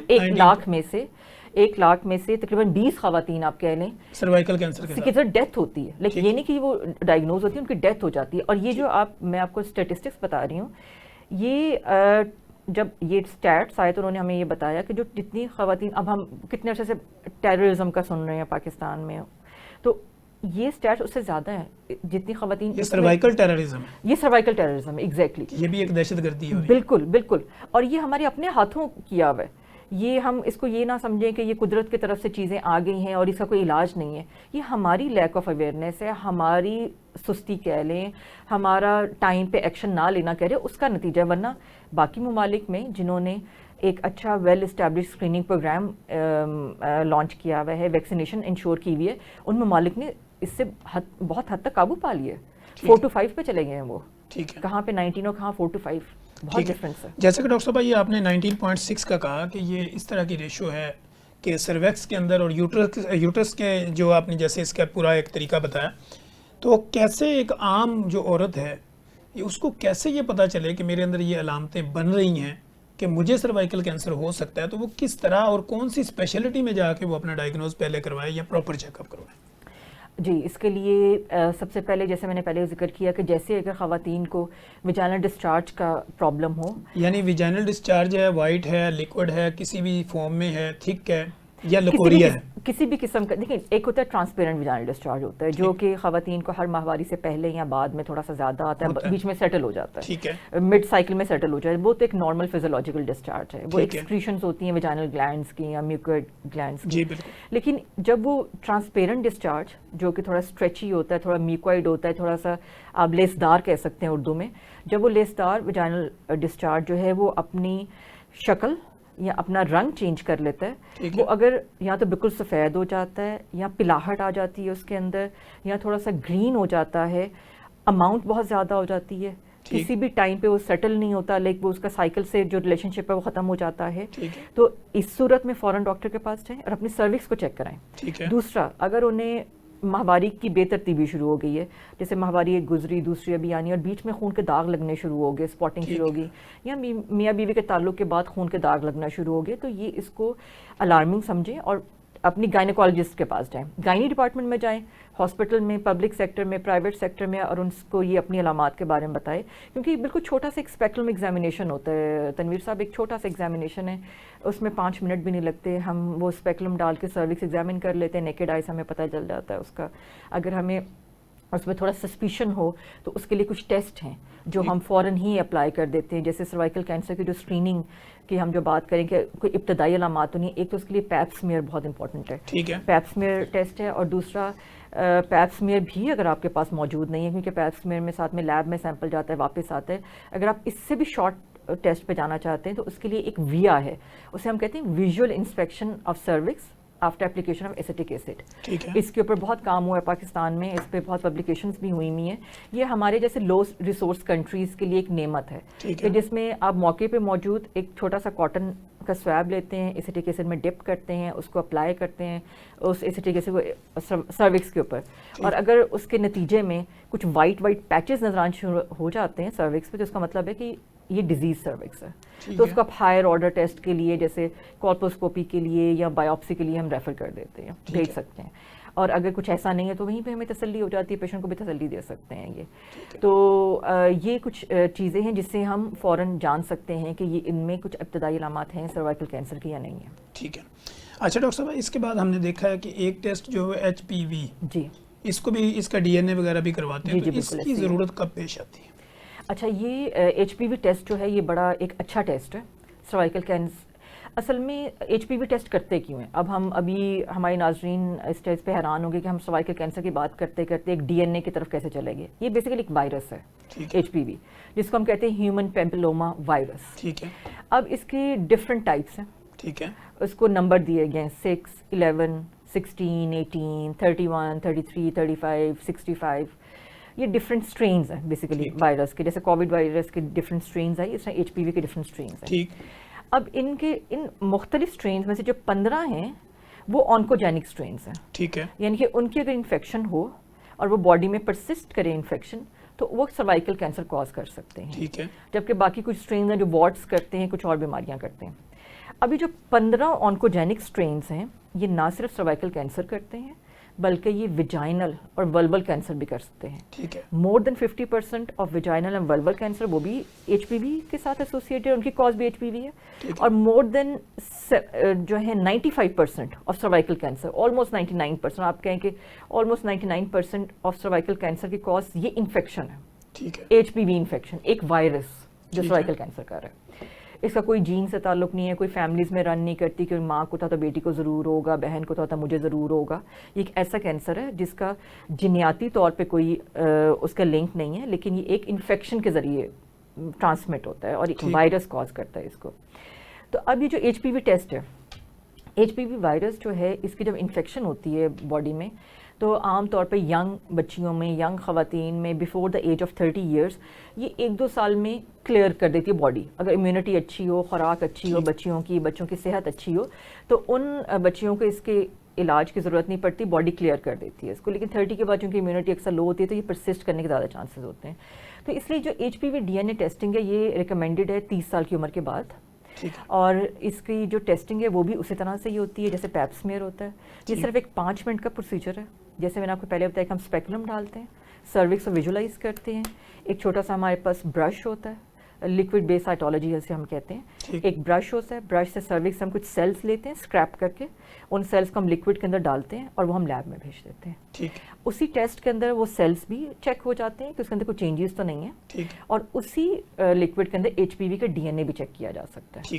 Speaker 2: 1 لاکھ میں سے تقریباً 20 خواتین آپ کہہ لیں
Speaker 1: سروائکل کینسر کے ساتھ
Speaker 2: ڈیتھ ہوتی ہے. لیکن یہ نہیں کہ وہ ڈائگنوز ہوتی ہے, ان کی ڈیتھ ہو جاتی ہے. اور یہ جو میں آپ کو اسٹیٹسٹکس بتا رہی ہوں, یہ جب یہ اسٹیٹس آئے تو انہوں نے ہمیں یہ بتایا کہ جو جتنی خواتین, اب ہم کتنے عرصے سے ٹیررزم کا سن رہے ہیں پاکستان میں, تو یہ اسٹیٹس اس سے زیادہ ہیں جتنی خواتین.
Speaker 1: یہ سروائکل ٹیررزم ہے,
Speaker 2: یہ سروائکل ٹیررزم ہے, ایگزیکٹلی.
Speaker 1: یہ بھی ایک دہشت گردی ہے.
Speaker 2: بالکل بالکل. اور یہ ہمارے اپنے ہاتھوں کیا ہوا ہے. یہ ہم اس کو یہ نہ سمجھیں کہ یہ قدرت کی طرف سے چیزیں آ گئی ہیں اور اس کا کوئی علاج نہیں ہے. یہ ہماری لیک آف اویئرنیس ہے, ہماری سستی کہہ لیں, ہمارا ٹائم پہ ایکشن نہ لینا کہہ رہے, اس کا نتیجہ. ورنہ باقی ممالک میں جنہوں نے ایک اچھا well establish screening programme launch کیا ہوا ہے, ویکسینیشن انشور کی ہوئی ہے, ان ممالک نے اس سے بہت حد تک قابو پا لیا ہے. 4 to 5 پہ چلے گئے ہیں وہ. کہاں پہ 19 اور کہاں 4 to 5, بہت ڈفرینس ہے.
Speaker 1: جیسے کہ ڈاکٹر صاحب یہ آپ نے 19.6 کا کہا کہ یہ اس طرح کی ریشو ہے کہ سرویکس کے اندر اور یوٹرس کے, جو آپ نے جیسے اس کا پورا ایک طریقہ بتایا, تو کیسے ایک عام جو عورت ہے اس کو کیسے یہ پتہ چلے کہ میرے اندر یہ علامتیں بن رہی ہیں کہ مجھے سروائکل کینسر ہو سکتا ہے, تو وہ کس طرح اور کون سی اسپیشلٹی میں جا کے وہ اپنا ڈائگنوز پہلے کروائے یا پراپر چیک اپ کروائے؟
Speaker 2: جی, اس کے لیے سب سے پہلے جیسے میں نے پہلے ذکر کیا کہ جیسے اگر خواتین کو ویجائنل ڈسچارج کا پرابلم ہو, یعنی
Speaker 1: ویجائنل ڈسچارج ہے, وائٹ ہے, لیکوڈ ہے, کسی بھی فارم میں ہے, تھک ہے یا لکوریا ہے,
Speaker 2: کسی بھی قسم کا. دیکھیں, ایک ہوتا ہے ٹرانسپیرنٹ ویجائنل ڈسچارج ہوتا ہے, جو کہ خواتین کو ہر ماہواری سے پہلے یا بعد میں تھوڑا سا زیادہ آتا ہے, بیچ میں سیٹل ہو جاتا ہے, مڈ سائیکل میں سیٹل ہو جاتا ہے. وہ تو ایک نارمل فیزیولوجیکل ڈسچارج ہے, وہ ایکسکریشنز ہوتی ہیں ویجائنل گلینڈز کی یا میوکوئڈ گلینڈز کی. لیکن جب وہ ٹرانسپیرنٹ ڈسچارج, جو کہ تھوڑا اسٹریچی ہوتا ہے, تھوڑا میوکوئڈ ہوتا ہے, تھوڑا سا آپ لیسدار کہہ سکتے ہیں اردو میں, جب وہ لیسدار ویجائنل ڈسچارج جو ہے وہ اپنی شکل یا اپنا رنگ چینج کر لیتا ہے, وہ اگر یا تو بالکل سفید ہو جاتا ہے یا پلاہٹ آ جاتی ہے اس کے اندر, یا تھوڑا سا گرین ہو جاتا ہے, اماؤنٹ بہت زیادہ ہو جاتی ہے, کسی بھی ٹائم پہ وہ سیٹل نہیں ہوتا, لیکن وہ اس کا سائیکل سے جو ریلیشن شپ ہے وہ ختم ہو جاتا ہے, تو اس صورت میں فوراً ڈاکٹر کے پاس جائیں اور اپنی سروکس کو چیک کرائیں. دوسرا, اگر انہیں ماہواری کی بے ترتیبی شروع ہو گئی ہے, جیسے ماہواری ایک گزری دوسری ابھی آنی اور بیچ میں خون کے داغ لگنے شروع ہو گئے, اسپاٹنگ شروع ہو گئی, یا میاں بیوی کے تعلق کے بعد خون کے داغ لگنا شروع ہو گئے, تو یہ اس کو الارمنگ سمجھیں اور اپنی گائنیکالوجسٹ کے پاس جائیں, گائنی ڈپارٹمنٹ میں جائیں, ہاسپٹل میں, پبلک سیکٹر میں, پرائیویٹ سیکٹر میں, اور ان کو یہ اپنی علامات کے بارے میں بتائے, کیونکہ بالکل چھوٹا سا ایک اسپیکٹرم ایگزامینیشن ہوتا ہے تنویر صاحب, ایک چھوٹا سا ایگزامینیشن ہے, اس میں 5 منٹ بھی نہیں لگتے, ہم وہ اسپیکلم ڈال کے سروکس ایگزامن کر لیتے ہیں, نیکڈ آئیز ہمیں پتہ چل جاتا ہے اس کا. اگر ہمیں اس میں تھوڑا سسپیشن ہو تو اس کے لیے کچھ ٹیسٹ ہیں جو ہم فوراً ہی اپلائی کر دیتے ہیں, جیسے سروائکل کینسر کی جو اسکریننگ کی ہم جو بات کریں کہ کوئی ابتدائی علامات تو نہیں, ایک تو اس کے لیے پیپ سمیئر بہت امپورٹنٹ ہے, پیپ سمیئر ٹیسٹ ہے, اور دوسرا پیپ سمیئر بھی اگر آپ کے پاس موجود نہیں ہے, کیونکہ پیپ سمیئر میں ساتھ میں لیب میں سیمپل جاتا ہے واپس آتا ہے, اگر آپ اس سے بھی شارٹ ٹیسٹ پہ جانا چاہتے ہیں تو اس کے لیے ایک ویا ہے, اسے ہم کہتے ہیں visual inspection of cervix after application of acetic acid. اس کے اوپر بہت کام ہوا ہے پاکستان میں, اس پہ بہت پبلیکیشنز بھی ہوئی ہیں. یہ ہمارے جیسے لو ریسورس کنٹریز کے لیے ایک نعمت ہے کہ جس میں آپ موقع پہ موجود ایک چھوٹا سا کاٹن کا سویب لیتے ہیں, ایسیٹک ایسڈ میں ڈپ کرتے ہیں, اس کو اپلائی کرتے ہیں اس ایسیٹک ایسڈ کو سروکس کے اوپر, اور اگر اس کے نتیجے میں کچھ وائٹ پیچز نظر آنے شروع ہو جاتے ہیں سروکس پہ, تو اس کا مطلب ہے کہ یہ ڈیزیز سروکس ہے. تو اس کو آپ ہائر آرڈر ٹیسٹ کے لیے جیسے کولپوسکوپی کے لیے یا بایوپسی کے لیے ہم ریفر کر دیتے ہیں, بھیج سکتے ہیں. اور اگر کچھ ایسا نہیں ہے تو وہیں پہ ہمیں تسلی ہو جاتی ہے, پیشنٹ کو بھی تسلی دے سکتے ہیں یہ. تو یہ کچھ چیزیں ہیں جس سے ہم فوراً جان سکتے ہیں کہ یہ ان میں کچھ ابتدائی علامات ہیں سروائکل کینسر کی یا نہیں ہے.
Speaker 1: ٹھیک ہے. اچھا ڈاکٹر صاحب, اس کے بعد ہم نے دیکھا ہے کہ ایک ٹیسٹ جو ہے HPV,
Speaker 2: جی,
Speaker 1: اس کو بھی, اس کا DNA وغیرہ بھی کرواتے ہیں, تو اس کی ضرورت کب پیش آتی ہے؟
Speaker 2: اچھا, یہ HPV ٹیسٹ جو ہے یہ بڑا ایک اچھا ٹیسٹ ہے سروائکل کینسر. اصل میں HPV ٹیسٹ کرتے کیوں ہیں؟ اب ہم ابھی ہمارے ناظرین اس ٹیسٹ پہ حیران ہوں گے کہ ہم سروائکل کینسر کی بات کرتے کرتے ایک DNA کی طرف کیسے چلے گئے. یہ بیسیکلی ایک وائرس ہے HPV, جس کو ہم کہتے ہیں ہیومن پیپلوما وائرس.
Speaker 1: ٹھیک ہے.
Speaker 2: اب اس کی ڈفرینٹ ٹائپس ہیں.
Speaker 1: ٹھیک ہے.
Speaker 2: اس کو نمبر دیے گئے ہیں 6, 11, 16, 18, 31, 33, 35, 65. یہ ڈفرینٹ اسٹرینز ہیں بیسیکلی وائرس کے, جیسے کووڈ وائرس کے ڈفرینٹ اسٹرینز آئی, اس طرح HPV کے ڈفرینٹ اسٹرینز ہیں.
Speaker 1: ٹھیک.
Speaker 2: اب ان مختلف اسٹرینز میں سے جو 15 ہیں وہ آنکوجینک اسٹرینز ہیں.
Speaker 1: ٹھیک ہے.
Speaker 2: یعنی کہ ان کی اگر انفیکشن ہو اور وہ باڈی میں پرسسٹ کرے انفیکشن, تو وہ سروائکل کینسر کاز کر سکتے ہیں.
Speaker 1: ٹھیک ہے.
Speaker 2: جبکہ باقی کچھ اسٹرینز ہیں جو واٹس کرتے ہیں, کچھ اور بیماریاں کرتے ہیں. ابھی جو 15 آنکوجینک اسٹرینز ہیں یہ نہ صرف سروائکل کینسر کرتے ہیں بلکہ یہ ویجائنل اور ولول کینسر بھی کر سکتے ہیں.
Speaker 1: ٹھیک ہے.
Speaker 2: مور دین 50% آف ویجائنل اینڈ ولول کینسر وہ بھی HPV کے ساتھ ایسوسیٹڈ, ان کی کاز بھی HPV ہے. اور مور دین جو ہے 95% آف سروائکل کینسر, آلموسٹ 99%, آپ کہیں کہ آلموسٹ 99% آف سروائکل کینسر کی کاز یہ انفیکشن ہے.
Speaker 1: ٹھیک ہے.
Speaker 2: HPV انفیکشن, ایک وائرس جو سروائکل کینسر کر رہا ہے. اس کا کوئی جین سے تعلق نہیں ہے, کوئی فیملیز میں رن نہیں کرتی کہ ماں کو تھا تو بیٹی کو ضرور ہوگا, بہن کو تھا تو مجھے ضرور ہوگا. یہ ایک ایسا کینسر ہے جس کا جینیاتی طور پہ کوئی اس کا لنک نہیں ہے, لیکن یہ ایک انفیکشن کے ذریعے ٹرانسمٹ ہوتا ہے اور ایک وائرس کاز کرتا ہے اس کو. تو اب یہ جو HPV ٹیسٹ ہے, HPV وائرس جو ہے اس کی جب انفیکشن ہوتی ہے باڈی میں تو عام طور پہ ینگ بچیوں میں, ینگ خواتین میں before the age of 30 years یہ 1-2 سال میں کلیئر کر دیتی ہے باڈی. اگر امیونٹی اچھی ہو, خوراک اچھی ہو بچوں کی صحت اچھی ہو, تو ان بچیوں کو اس کے علاج کی ضرورت نہیں پڑتی, باڈی کلیئر کر دیتی ہے اس کو. لیکن 30 کے بعد چونکہ امیونٹی اکثر لو ہوتی ہے تو یہ پرسسٹ کرنے کے زیادہ چانسز ہوتے ہیں. تو اس لیے جو HPV DNA ٹیسٹنگ ہے یہ ریکمینڈڈ ہے 30 سال کی عمر کے بعد. اور اس کی جو ٹیسٹنگ ہے وہ بھی اسی طرح سے ہی ہوتی ہے جیسے پیپ سمیئر ہوتا ہے. یہ صرف ایک 5 منٹ کا پروسیجر ہے. جیسے میں نے آپ کو پہلے بتایا کہ ہم اسپیکولم ڈالتے ہیں, سروکس کو ویژولائز کرتے ہیں, ایک چھوٹا سا ہمارے پاس برش ہوتا ہے, لیکوڈ بیس سائٹولوجی جیسے ہم کہتے ہیں, ایک برش ہوتا ہے, برش سے سروکس ہم کچھ سیلس لیتے ہیں اسکریپ کر کے, ان سیلس کو ہم لیکوڈ کے اندر ڈالتے ہیں اور وہ ہم لیب میں بھیج دیتے ہیں. اسی ٹیسٹ کے اندر وہ سیلس بھی چیک ہو جاتے ہیں کہ اس کے اندر کوئی چینجز تو نہیں ہیں, اور اسی لیکوڈ کے اندر HPV کا DNA بھی چیک کیا جا سکتا ہے.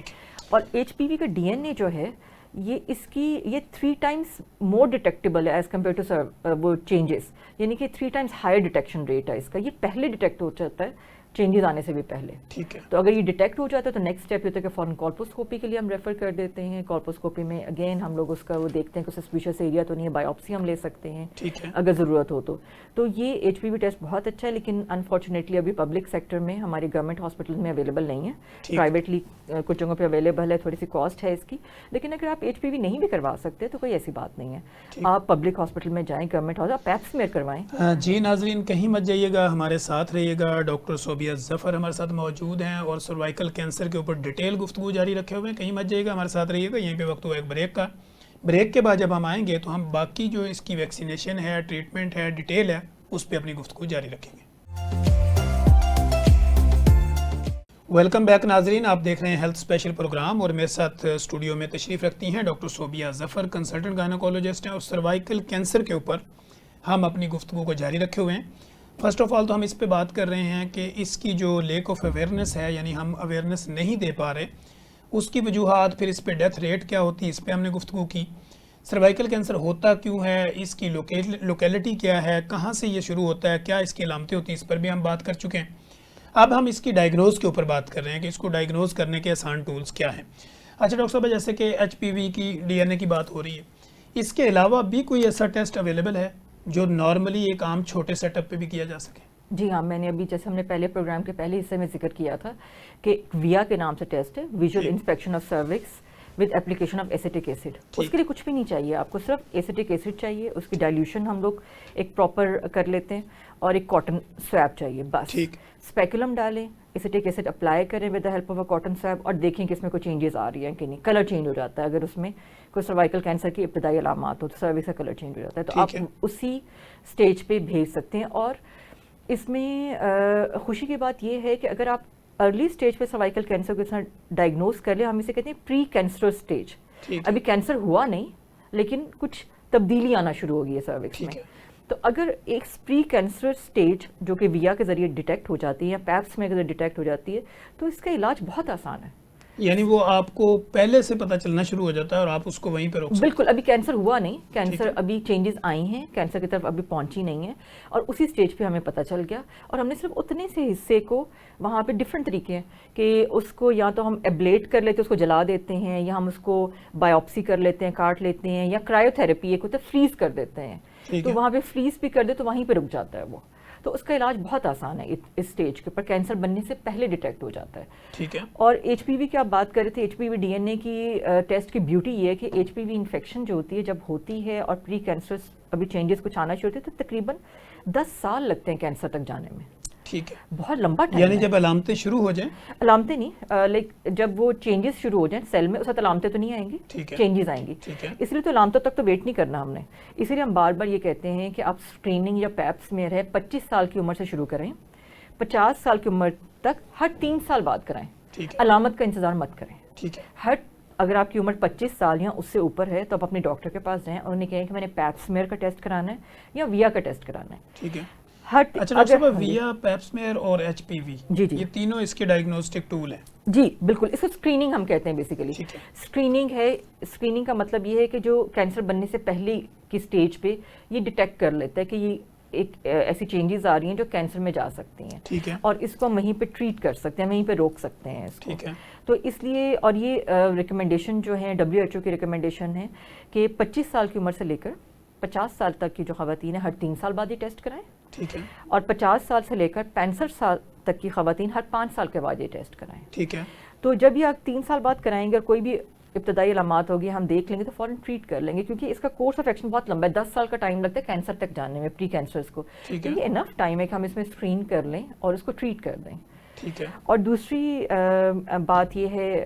Speaker 2: اور HPV کا DNA جو ہے یہ 3 times مور ڈیٹیکٹیبل ہے ایز کمپیئر ٹو وہ چینجز, یعنی کہ 3 times ہائر ڈیٹیکشن ریٹ ہے اس کا. یہ پہلے ڈیٹیکٹ ہو جاتا ہے چینجز آنے سے بھی پہلے. ٹھیک ہے. تو اگر یہ ڈیٹیکٹ ہو جاتا ہے تو نیکسٹ اسٹیپ یہ ہوتا ہے کہ فوراً کولپوسکوپی کے لیے ہم ریفر کر دیتے ہیں. کولپوسکوپی میں اگین ہم لوگ اس کا وہ دیکھتے ہیں کہ سسپیشس ایریا تو نہیں ہے, بایوپسی ہم لے سکتے ہیں اگر ضرورت ہو تو. تو یہ HPV ٹیسٹ بہت اچھا ہے, لیکن انفارچونیٹلی ابھی پبلک سیکٹر میں ہمارے گورنمنٹ ہاسپٹل میں اویلیبل نہیں ہے. پرائیویٹلی کچھ جگہوں پہ اویلیبل ہے, تھوڑی سی کاسٹ ہے اس کی. لیکن اگر آپ HPV نہیں بھی کروا سکتے تو کوئی ایسی بات نہیں ہے, آپ پبلک ہاسپٹل میں جائیں, گورنمنٹ ہاسپٹل, پیپ سمیئر کروائیں.
Speaker 1: جی ناظرین, کہیں مت جائیے گا, ہمارے ساتھ رہیے گا. ڈاکٹر صوبیہ ظفر ہمارے ساتھ موجود ہیں اور سروائکل کینسر کے اوپر ڈیٹیل گفتگو جاری رکھے ہوئے ہیں. کہیں مت جائیے گا, ہمارے ساتھ رہیے گا. یہیں پہ وقت ہوا ایک بریک کا. بریک کے بعد جب ہم آئیں گے تو ہم باقی جو اس کی ویکسینیشن ہے, ٹریٹمنٹ ہے, ڈیٹیل ہے, اس پہ اپنی گفتگو جاری رکھیں گے. ویلکم بیک ناظرین, آپ دیکھ رہے ہیں ہیلتھ اسپیشل پروگرام, اور میرے ساتھ اسٹوڈیو میں تشریف رکھتی ہیں ڈاکٹر صوبیہ ظفر, کنسلٹنٹ گائنیکولوجسٹ ہیں, اور سروائکل کینسر کے اوپر ہم اپنی گفتگو کو جاری رکھے ہوئے ہیں. فرسٹ آف آل تو ہم اس پہ بات کر رہے ہیں کہ اس کی جو لیک آف اویئرنیس ہے, یعنی ہم اویئرنیس نہیں دے پا رہے, اس کی وجوہات, پھر اس پہ ڈیتھ ریٹ کیا ہوتی ہے, اس پہ ہم نے گفتگو کی. سروائکل کینسر ہوتا کیوں ہے, اس کی لوکیلٹی کیا ہے, کہاں سے یہ شروع ہوتا ہے, کیا اس کی علامتیں ہوتی ہیں, اس پر بھی ہم بات کر چکے ہیں. اب ہم اس کی ڈائگنوز کے اوپر بات کر رہے ہیں کہ اس کو ڈائگنوز کرنے کے آسان ٹولز کیا ہیں. اچھا ڈاکٹر صاحب, جیسے کہ HPV کی DNA کی بات ہو رہی ہے, اس کے علاوہ بھی کوئی ایسا ٹیسٹ اویلیبل ہے جو نارملی ایک عام چھوٹے سیٹ اپ پہ بھی کیا جا سکے؟
Speaker 2: جی ہاں, میں نے ابھی جیسے ہم نے پہلے پروگرام کے پہلے حصے میں ذکر کیا تھا کہ ویا کے نام سے ٹیسٹ ہے, visual inspection of cervix. With application of acetic acid. اس کے لیے کچھ بھی نہیں چاہیے آپ کو, صرف ایسیٹک ایسڈ چاہیے, اس کی ڈائلیوشن ہم لوگ ایک پراپر کر لیتے ہیں, اور ایک کاٹن سویب چاہیے بس. اسپیکولم ڈالیں, ایسیٹک ایسڈ اپلائی کریں with the help of a cotton swab, اور دیکھیں کہ اس میں کوئی چینجز آ رہی ہیں کہ نہیں. کلر چینج ہو جاتا ہے, اگر اس میں کوئی سروائکل کینسر کی ابتدائی علامات ہو تو سروکس کا کلر چینج ہو جاتا ہے, تو آپ اسی اسٹیج پہ بھیج سکتے ہیں. اور اس میں خوشی کی بات یہ ہے کہ اگر آپ ارلی اسٹیج پہ سروائکل کینسر کو اتنا ڈائگنوز کر لیں, ہم اسے کہتے ہیں پری کینسر اسٹیج. ابھی کینسر ہوا نہیں لیکن کچھ تبدیلی آنا شروع ہو گئی ہے سروکس میں, تو اگر ایک پری کینسر اسٹیج جو کہ ویا کے ذریعے ڈیٹیکٹ ہو جاتی ہے یا پیپس میں اگر ڈیٹیکٹ ہو جاتی ہے تو اس کا علاج بہت آسان ہے.
Speaker 1: یعنی وہ آپ کو پہلے سے پتہ چلنا شروع ہو جاتا ہے اور آپ اس کو وہیں پہ روک سکتے ہیں.
Speaker 2: بالکل, ابھی کینسر ہوا نہیں, کینسر ابھی چینجز آئی ہیں, کینسر کی طرف ابھی پہنچی نہیں ہے, اور اسی اسٹیج پہ ہمیں پتہ چل گیا. اور ہم نے صرف اتنے سے حصے کو, وہاں پہ ڈفرینٹ طریقے ہیں کہ اس کو یا تو ہم ایبلیٹ کر لیتے ہیں, اس کو جلا دیتے ہیں, یا ہم اس کو بایوپسی کر لیتے ہیں, کاٹ لیتے ہیں, یا کرائیو تھراپی ایک ہوتا ہے فریز کر دیتے ہیں, تو وہاں پہ فریز بھی کر دے تو وہیں پہ رک جاتا ہے وہ. تو اس کا علاج بہت آسان ہے, اس اسٹیج کے اوپر کینسر بننے سے پہلے ڈیٹیکٹ ہو جاتا ہے.
Speaker 1: ٹھیک ہے.
Speaker 2: اور ایچ پی وی کی آپ بات کر رہے تھے, ایچ پی وی ڈی این اے کی ٹیسٹ کی بیوٹی یہ ہے کہ ایچ پی وی انفیکشن جو ہوتی ہے جب ہوتی ہے اور پری کینسر ابھی چینجز کچھ آنا شروع ہوتے ہیں تو تقریباً 10 سال لگتے ہیں کینسر تک جانے میں.
Speaker 1: ٹھیک ہے,
Speaker 2: بہت لمبا ٹائم.
Speaker 1: یعنی جب علامتیں شروع ہو جائیں,
Speaker 2: علامتیں نہیں, لائک جب وہ چینجز شروع ہو جائیں سیل میں, اس وقت علامتیں تو نہیں آئیں گی, چینجز آئیں گی. اس لیے تو علامتوں تک تو ویٹ نہیں کرنا ہم نے. اسی لیے ہم بار بار یہ کہتے ہیں کہ آپ اسکریننگ یا پیپس میں رہے 25 سال کی عمر سے شروع کریں, 50 سال کی عمر تک ہر 3 سال بعد کرائیں. علامت کا انتظار مت کریں.
Speaker 1: ٹھیک ہے.
Speaker 2: اگر آپ کی عمر 25 سال یا اس سے اوپر ہے تو آپ اپنے ڈاکٹر کے پاس جائیں اور انہیں کہیں کہ میں نے پیپ سمیئر کا ٹیسٹ کرانا ہے یا ویا کا ٹیسٹ کرانا ہے.
Speaker 1: ٹھیک ہے. اچھا ڈاکٹر صاحب, ویا, پیپ سمیئر اور ایچ پی وی, یہ تینوں اس کے ڈائگنوسٹک ٹول ہیں.
Speaker 2: جی بالکل, اس کو اسکریننگ ہم کہتے ہیں بیسیکلی. اسکریننگ ہے, اسکریننگ کا مطلب یہ ہے کہ جو کینسر بننے سے پہلے کی اسٹیج پہ یہ ڈیٹیکٹ کر لیتا ہے کہ یہ ایک ایسی چینجز آ رہی ہیں جو کینسر میں جا سکتی ہیں.
Speaker 1: ٹھیک ہے.
Speaker 2: اور اس کو ہم وہیں پہ ٹریٹ کر سکتے ہیں, وہیں پہ روک سکتے ہیں اس کو.
Speaker 1: ٹھیک ہے.
Speaker 2: تو اس لیے, اور یہ ریکمنڈیشن جو ہے WHO کی ریکمنڈیشن ہے کہ 25 سال کی عمر سے لے کر 50 سال تک کی جو خواتین ہیں ہر 3 سال بعد یہ ٹیسٹ کرائیں.
Speaker 1: ٹھیک ہے.
Speaker 2: اور 50 سال سے لے کر 65 سال تک کی خواتین ہر 5 سال کے بعد یہ ٹیسٹ کرائیں.
Speaker 1: ٹھیک ہے.
Speaker 2: تو جب یہ آپ 3 سال بعد کرائیں گے اور کوئی بھی ابتدائی علامات ہوگی ہم دیکھ لیں گے تو فوراً ٹریٹ کر لیں گے, کیونکہ اس کا کورس آف ایکشن بہت لمبا ہے, 10 سال کا ٹائم لگتا ہے کینسر تک جانے میں, پری کینسرز کو. یہ انف ٹائم ہے کہ ہم اس میں اسکرین کر لیں اور اس کو ٹریٹ کر دیں.
Speaker 1: ٹھیک ہے.
Speaker 2: اور دوسری بات یہ ہے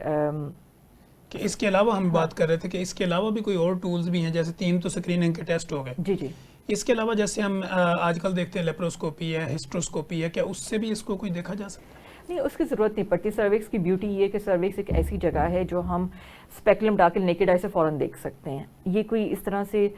Speaker 1: کہ اس کے علاوہ ہم بات کر رہے تھے کہ اس کے علاوہ بھی کوئی اور ٹولز بھی ہیں, جیسے 3 تو اسکریننگ کے ٹیسٹ ہو گئے.
Speaker 2: جی جی.
Speaker 1: اس کے علاوہ جیسے ہم آج کل دیکھتے ہیں لیپروسکوپی ہے, ہسٹروسکوپی ہے, کیا اس سے بھی اس کو کوئی دیکھا جا سکتا ہے؟
Speaker 2: نہیں, اس کی ضرورت نہیں پڑتی. سروکس کی بیوٹی یہ ہے کہ سروکس ایک ایسی جگہ ہے جو ہم اسپیکولم ڈال کے نیکڈ آئی سے فوراً دیکھ سکتے ہیں. یہ کوئی اس طرح سے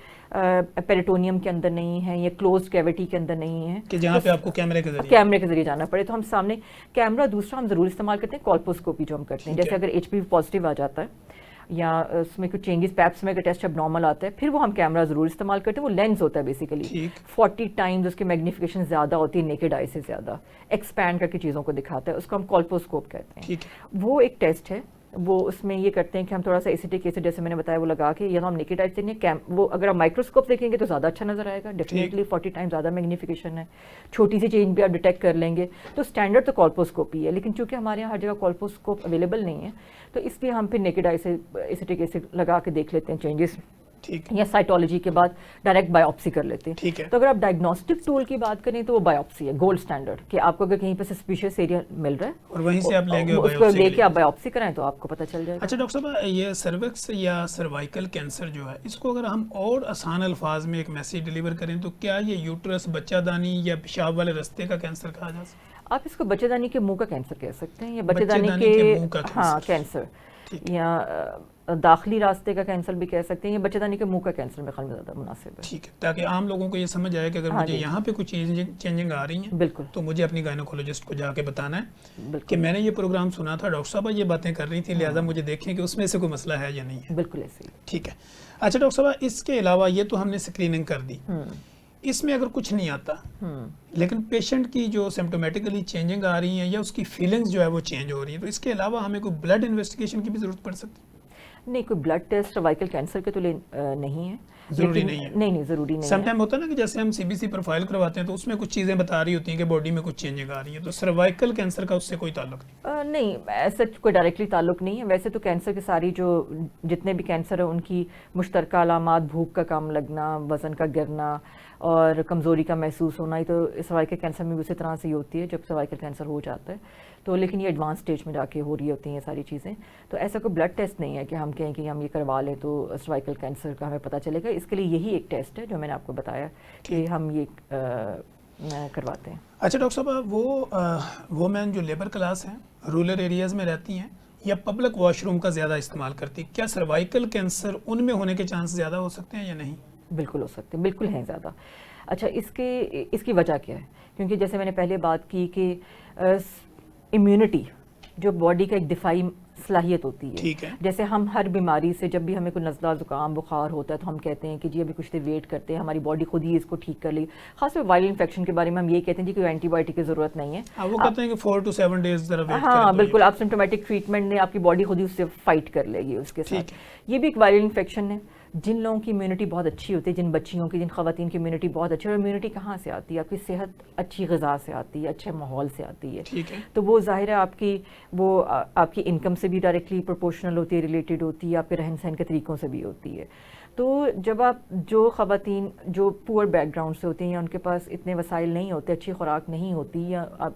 Speaker 2: پیریٹونیم کے اندر نہیں ہے یا کلوزڈ کیویٹی کے اندر نہیں ہے
Speaker 1: کہ جہاں پہ آپ کو کیمرے کے
Speaker 2: ذریعے جانا پڑے. تو ہم سامنے کیمرہ دوسرا ہم ضرور استعمال کرتے ہیں, کولپوسکوپی جو ہم کرتے ہیں. جیسے اگر ایچ پی وی پازیٹیو آ جاتا ہے یا اس میں کچھ چینجز پیپس میں کا ٹیسٹ اب نارمل آتا ہے, پھر وہ ہم کیمرہ ضرور استعمال کرتے ہیں. وہ لینز ہوتا ہے بیسیکلی 40 ٹائمز اس کی میگنیفیکیشن زیادہ ہوتی ہے نیکڈ آئی سے زیادہ, ایکسپینڈ کر کے چیزوں کو دکھاتا ہے. اس کو ہم کولپوسکوپ کہتے ہیں. وہ ایک ٹیسٹ ہے, وہ اس میں یہ کرتے ہیں کہ ہم تھوڑا سا ایسیٹک ایسڈ جیسے میں نے بتایا وہ لگا کے, یا تو ہم نیکڈ آئی سے نہیں, وہ اگر آپ مائکروسکوپ دیکھیں گے تو زیادہ اچھا نظر آئے گا. ڈیفینیٹلی 40 ٹائم زیادہ میگنیفیکیشن ہے, چھوٹی سی چینج بھی آپ ڈیٹیکٹ کر لیں گے. تو اسٹینڈرڈ تو کولپوسکوپی ہے, لیکن چونکہ ہمارے یہاں ہر جگہ کولپوسکوپ اویلیبل نہیں ہے تو اس لیے ہم پھر نیکڈ آئی سے ایسیٹک ایسڈ لگا کے دیکھ لیتے ہیں چینجز, یا سائٹولوجی کے بعد ڈائریکٹ بایوپسی کر لیتے ہیں. تو اگر آپ ڈائگنوسٹک ٹول کی بات کریں تو وہ بایوپسی ہے گولڈ اسٹینڈرڈ, کہ آپ کو اگر کہیں پہ سسپیشیس ایریا مل رہا ہے
Speaker 1: اور وہیں سے آپ لیں گے,
Speaker 2: اس کو لے کے آپ بایوپسی کرائیں تو آپ کو پتہ چل جائے گا.
Speaker 1: اچھا ڈاکٹر صاحب, یہ سروکس یا سروائکل کینسر جو ہے, اس کو اگر ہم اور آسان الفاظ میں ایک میسیج ڈیلیور کریں تو کیا یہ یوٹرس, بچہ دانی یا پیشاب والے رستے کا کینسر کہا جا سکتا ہے؟
Speaker 2: آپ اس کو بچہ دانی کے منہ کا کینسر کہہ سکتے ہیں, یا بچہ دانی کے کینسر, یا داخلی راستے کا کینسر بھی کہہ سکتے ہیں, یا بچہ دانی کے منہ کا کینسر میں خیال میں زیادہ مناسب ہے.
Speaker 1: ٹھیک ہے, تاکہ عام لوگوں کو یہ سمجھ آئے کہ اگر مجھے یہاں پہ کچھ چینجنگ آ رہی ہیں
Speaker 2: بالکل
Speaker 1: تو مجھے اپنی گائنوکولوجسٹ کو جا کے بتانا ہے کہ میں نے یہ پروگرام سنا تھا, ڈاکٹر صاحبہ یہ باتیں کر رہی تھی, لہٰذا مجھے دیکھیں کہ اس میں سے کوئی مسئلہ ہے یا نہیں ہے.
Speaker 2: بالکل ایسے ہی.
Speaker 1: ٹھیک ہے. اچھا ڈاکٹر صاحبہ, اس کے علاوہ یہ تو ہم نے اسکریننگ کر دی, اس میں اگر کچھ نہیں آتا لیکن پیشنٹ کی جو سمپٹومیٹکلی چینجنگ آ رہی ہیں یا اس کی فیلنگز جو ہے وہ چینج ہو رہی ہیں, تو اس کے علاوہ ہمیں کوئی بلڈ انویسٹیگیشن کی بھی ضرورت پڑ سکتی ہے؟
Speaker 2: نہیں کوئی بلڈ ٹیسٹ سروائکل کینسر کے تو نہیں ہے،
Speaker 1: ضروری نہیں ہے.
Speaker 2: نہیں ضروری نہیں
Speaker 1: سم
Speaker 2: ہے.
Speaker 1: ٹائم ہوتا ہے نا کہ جیسے ہم سی بی سی پروفائل کرواتے ہیں تو اس میں کچھ چیزیں بتا رہی ہوتی ہیں کہ باڈی میں کچھ چینجنگ آ رہی ہے، تو سروائکل کینسر کا اس سے کوئی تعلق نہیں؟
Speaker 2: نہیں ایسا کوئی ڈائریکٹلی تعلق نہیں ہے. ویسے تو کینسر کی ساری جو جتنے بھی کینسر ہیں ان کی مشترکہ علامات بھوک کا کم لگنا، وزن کا گرنا اور کمزوری کا محسوس ہونا، یہ تو سروائکل کینسر میں بھی اسی طرح سے ہی ہوتی ہے جب سروائکل کینسر ہو جاتا ہے. تو لیکن یہ ایڈوانس اسٹیج میں جا کے ہو رہی ہوتی ہیں یہ ساری چیزیں. تو ایسا کوئی بلڈ ٹیسٹ نہیں ہے کہ ہم کہیں کہ ہم یہ کروا لیں تو سروائکل کینسر کا ہمیں پتہ چلے گا. اس کے لیے یہی ایک ٹیسٹ ہے جو میں نے آپ کو بتایا کہ ہم یہ کرواتے ہیں.
Speaker 1: اچھا ڈاکٹر صاحب، وہ وومین جو لیبر کلاس ہیں، رورل ایریاز میں رہتی ہیں یا پبلک واش روم کا زیادہ استعمال کرتی، کیا سروائکل کینسر ان میں ہونے کے چانس زیادہ ہو سکتے ہیں یا نہیں؟
Speaker 2: بالکل ہو سکتے ہیں، بالکل ہیں زیادہ. اچھا اس کی وجہ کیا ہے؟ کیونکہ جیسے میں نے پہلے بات کی کہ امیونٹی جو باڈی کا ایک دفاعی صلاحیت ہوتی ہے.
Speaker 1: ٹھیک ہے.
Speaker 2: جیسے ہم ہر بیماری سے جب بھی ہمیں کوئی نزلہ زکام بخار ہوتا ہے تو ہم کہتے ہیں کہ جی ابھی کچھ دیر ویٹ کرتے ہیں، ہماری باڈی خود ہی اس کو ٹھیک کر لے. خاص طور وائرل انفیکشن کے بارے میں ہم یہ کہتے ہیں جی کوئی اینٹی بایوٹک کی ضرورت نہیں ہے.
Speaker 1: وہ کہتے ہیں کہ 4 to 7 days ذرا ویٹ کریں.
Speaker 2: ہاں بالکل، آپ سمپٹومیٹک ٹریٹمنٹ نے آپ کی باڈی خود ہی اس سے فائٹ کر لے گی اس کے ساتھ. یہ بھی ایک وائرل انفیکشن ہے. جن لوگوں کی امیونٹی بہت اچھی ہوتی ہے، جن بچیوں کی، جن خواتین کی امیونٹی بہت اچھی ہے، اور امیونٹی کہاں سے آتی ہے؟ آپ کی صحت اچھی غذا سے آتی ہے، اچھے ماحول سے آتی ہے. تو وہ ظاہر ہے آپ کی انکم سے بھی ڈائریکٹلی پروپورشنل ہوتی ہے، ریلیٹڈ ہوتی ہے، آپ کے رہن سہن کے طریقوں سے بھی ہوتی ہے. تو جب جو خواتین جو پور بیک گراؤنڈ سے ہوتی ہیں یا ان کے پاس اتنے وسائل نہیں ہوتے، اچھی خوراک نہیں ہوتی، یا آپ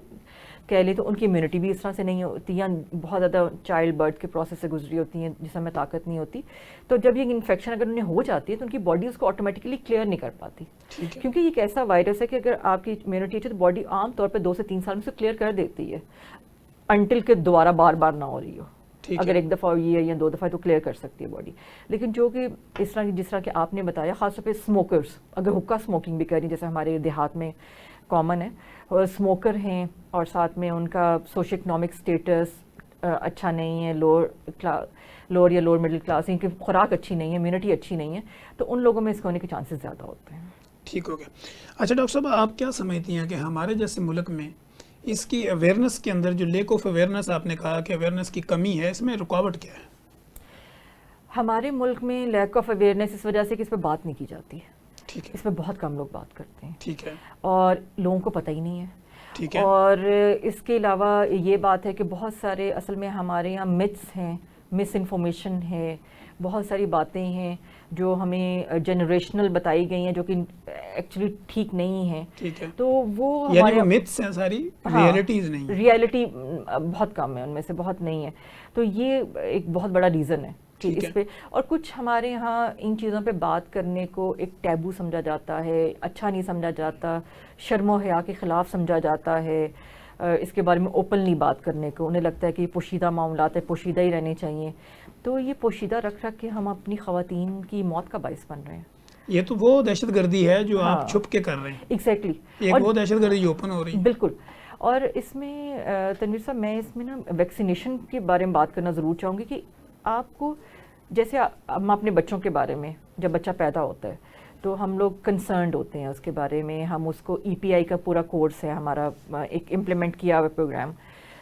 Speaker 2: کہہ لیں تو ان کی امیونٹی بھی اس طرح سے نہیں ہوتی، یا بہت زیادہ چائلڈ برتھ کے پروسیس سے گزری ہوتی ہیں جس میں طاقت نہیں ہوتی، تو جب یہ انفیکشن اگر انہیں ہو جاتی ہے تو ان کی باڈی اس کو آٹومیٹکلی کلیئر نہیں کر پاتی. کیونکہ یہ ایک ایسا وائرس ہے کہ اگر آپ کی امیونٹی اچھی تو باڈی عام طور پہ 2 سے 3 سال میں سے کلیئر کر دیتی ہے، انٹل کہ دوبارہ بار بار نہ ہو رہی ہو. اگر ایک دفعہ یہ یا 2 دفعہ تو کلیئر کر سکتی ہے باڈی. لیکن جو کہ جس طرح کہ آپ نے بتایا، خاص طور پہ اسموکرس، اگر حقہ اسموکنگ بھی کر رہی ہیں جیسے ہمارے دیہات میں کامن ہے، اور اسموکر ہیں اور ساتھ میں ان کا سوشل اکنامک اسٹیٹس اچھا نہیں ہے، لوور یا لوور مڈل کلاس، ان کی خوراک اچھی نہیں ہے، امیونٹی اچھی نہیں ہے، تو ان لوگوں میں اس کے ہونے کے چانسز زیادہ ہوتے ہیں.
Speaker 1: ٹھیک ہو گیا. اچھا ڈاکٹر صاحب، آپ کیا سمجھتی ہیں کہ ہمارے جیسے ملک میں اس کی اویئرنیس کے اندر جو لیک آف اویئرنیس، آپ نے کہا کہ اویئرنیس کی کمی ہے، اس میں رکاوٹ کیا ہے؟
Speaker 2: ہمارے ملک میں لیک آف اویئرنیس اس وجہ سے کہ اس پہ بات نہیں کی جاتی ہے. اس پہ بہت کم لوگ بات کرتے ہیں.
Speaker 1: ٹھیک ہے.
Speaker 2: اور لوگوں کو پتہ ہی نہیں ہے.
Speaker 1: ٹھیک ہے.
Speaker 2: اور اس کے علاوہ یہ بات ہے کہ بہت سارے اصل میں ہمارے یہاں متس ہیں، مس انفارمیشن ہے، بہت ساری باتیں ہیں جو ہمیں جنریشنل بتائی گئی ہیں جو کہ ایکچولی ٹھیک نہیں ہیں.
Speaker 1: ٹھیک ہے.
Speaker 2: تو وہ
Speaker 1: یعنی وہ متس ہیں ساری، ریئلٹیز نہیں.
Speaker 2: ریئلٹی بہت کم ہے، ان میں سے بہت نہیں ہے. تو یہ ایک بہت بڑا ریزن ہے کہ اس پہ. اور کچھ ہمارے ہاں ان چیزوں پہ بات کرنے کو ایک ٹیبو سمجھا جاتا ہے، اچھا نہیں سمجھا جاتا، شرم و حیا کے خلاف سمجھا جاتا ہے. اس کے بارے میں اوپنلی بات کرنے کو انہیں لگتا ہے کہ یہ پوشیدہ معاملات ہیں، پوشیدہ ہی رہنے چاہیے. تو یہ پوشیدہ رکھ کے ہم اپنی خواتین کی موت کا باعث بن رہے ہیں.
Speaker 1: یہ تو وہ دہشت گردی ہے جو آپ چھپ کے کر رہے ہیں.
Speaker 2: ایگزیکٹلی.
Speaker 1: ایک وہ دہشت گردی جو اوپن ہو رہی ہے.
Speaker 2: بالکل. اور اس میں تنویر صاحب، میں اس میں نا ویکسینیشن کے بارے میں بات کرنا ضرور چاہوں گی کہ آپ کو جیسے ہم اپنے بچوں کے بارے میں، جب بچہ پیدا ہوتا ہے تو ہم لوگ کنسرنڈ ہوتے ہیں اس کے بارے میں. ہم اس کو EPI کا پورا کورس ہے ہمارا، ایک امپلیمنٹ کیا ہوا پروگرام،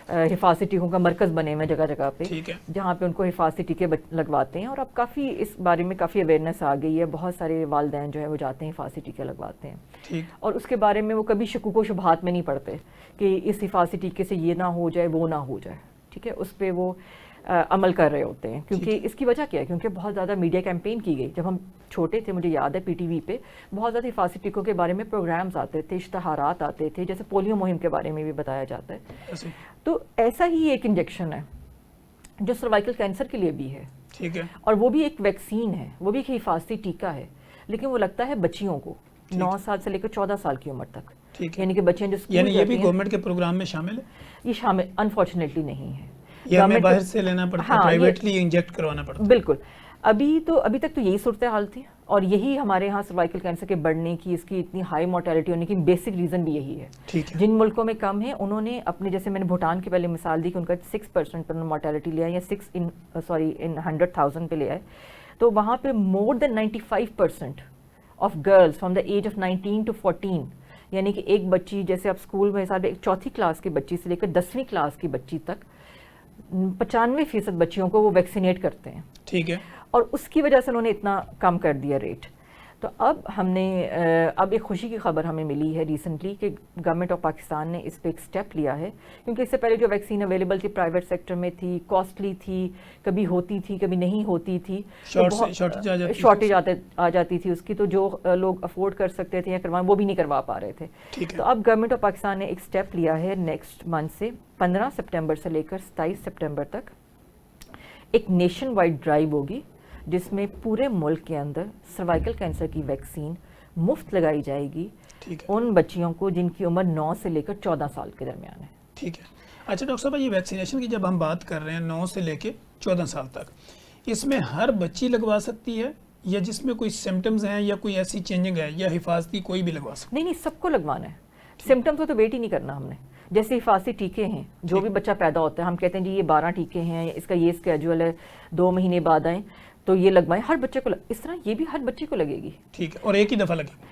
Speaker 2: حفاظتی ٹیکوں کا مرکز بنے ہوئے جگہ جگہ پہ، جہاں پہ ان کو حفاظتی ٹیکے لگواتے ہیں. اور اب کافی اس بارے میں کافی اویئرنیس آ گئی ہے. بہت سارے والدین جو ہے وہ جاتے ہیں حفاظتی ٹیکے لگواتے ہیں، اور اس کے بارے میں وہ کبھی شکوک و شبہات میں نہیں پڑتے کہ اس حفاظتی ٹیکے سے یہ نہ ہو جائے، وہ نہ ہو جائے. ٹھیک ہے. اس پہ وہ عمل کر رہے ہوتے ہیں. کیونکہ اس کی وجہ کیا ہے؟ کیونکہ بہت زیادہ میڈیا کیمپین کی گئی. جب ہم چھوٹے تھے، مجھے یاد ہے PTV پہ بہت زیادہ حفاظتی ٹیکوں کے بارے میں پروگرامز آتے تھے، اشتہارات آتے تھے، جیسے پولیو مہم کے بارے میں بھی بتایا جاتا ہے. تو ایسا ہی ایک انجیکشن ہے جو سروائکل کینسر کے لیے بھی ہے.
Speaker 1: ٹھیک ہے.
Speaker 2: اور وہ بھی ایک ویکسین ہے، وہ بھی ایک حفاظتی ٹیکہ ہے، لیکن وہ لگتا ہے بچیوں کو 9 سال سے لے کر 14 سال کی عمر تک. یعنی کہ بچے جو
Speaker 1: یعنی یہ بھی گورنمنٹ کے پروگرام میں شامل ہے؟
Speaker 2: یہ شامل انفارچونیٹلی نہیں ہے.
Speaker 1: یہ ہمیں باہر سے لینا پڑتا ہے، پرائیویٹلی انجیکٹ کروانا پڑتا ہے.
Speaker 2: بالکل. ابھی تک تو یہی صورتحال تھی، اور یہی ہمارے ہاں سروائکل کینسر کے بڑھنے کی، اس کی اتنی ہائی مورٹیلٹی ہونے کی بیسک ریزن بھی یہی ہے. جن ملکوں میں کم ہے انہوں نے اپنے، جیسے میں نے بھوٹان کی پہلے مثال دی کہ ان کا 6% پر مورٹیلٹی لیا ہے، یا 6 ان 100,000 پہ لیا ہے. تو وہاں پہ more than 95% of girls from the age of 19 to 14، یعنی کہ ایک بچی، جیسے آپ اسکول میں حساب ایک 4تھی کلاس کی بچی سے لے کر 10ویں کلاس کی بچی تک 95% بچیوں کو وہ ویکسینیٹ کرتے ہیں،
Speaker 1: ٹھیک ہے،
Speaker 2: اور اس کی وجہ سے انہوں نے اتنا کم کر دیا ریٹ. تو اب ہم نے اب ایک خوشی کی خبر ہمیں ملی ہے ریسنٹلی کہ گورنمنٹ آف پاکستان نے اس پہ ایک سٹیپ لیا ہے، کیونکہ اس سے پہلے جو ویکسین اویلیبل تھی پرائیویٹ سیکٹر میں تھی، کاسٹلی تھی، کبھی ہوتی تھی کبھی نہیں ہوتی تھی، شارٹیج آ جاتی تھی اس کی، تو جو لوگ افورڈ کر سکتے تھے یا کروائیں وہ بھی نہیں کروا پا رہے تھے. تو اب گورنمنٹ آف پاکستان نے ایک سٹیپ لیا ہے نیکسٹ منتھ سے 15 سپٹمبر سے لے کر 27 سپٹمبر تک ایک نیشن وائڈ ڈرائیو ہوگی، جس میں پورے ملک کے اندر سروائیکل کینسر کی ویکسین مفت لگائی جائے گی ان بچیوں کو جن کی عمر 9 سے لے کر 14 سال کے درمیان ہے.
Speaker 1: ٹھیک ہے. اچھا ڈاکٹر صاحب، یہ ویکسینیشن کی جب ہم بات کر رہے ہیں 9 سے لے کے 14 سال تک، اس میں ہر بچی لگوا سکتی ہے یا جس میں کوئی سمٹمز ہیں یا کوئی ایسی چینجنگ ہے، یا حفاظتی کوئی بھی لگوا سکتا ہے؟
Speaker 2: نہیں، سب کو لگوانا ہے. سمٹمز کو تو ویٹ ہی نہیں کرنا ہم نے. جیسے حفاظتی ٹیکے ہیں، جو بھی بچہ پیدا ہوتا ہے ہم کہتے ہیں جی یہ 12 ٹیکے ہیں، اس کا یہ اسکیجول ہے، 2 مہینے بعد آئیں تو یہ لگوائیں، ہر بچے کو اس طرح یہ بھی ہر بچے کو لگے گی.
Speaker 1: ٹھیک ہے، اور ایک ہی دفعہ لگے گی.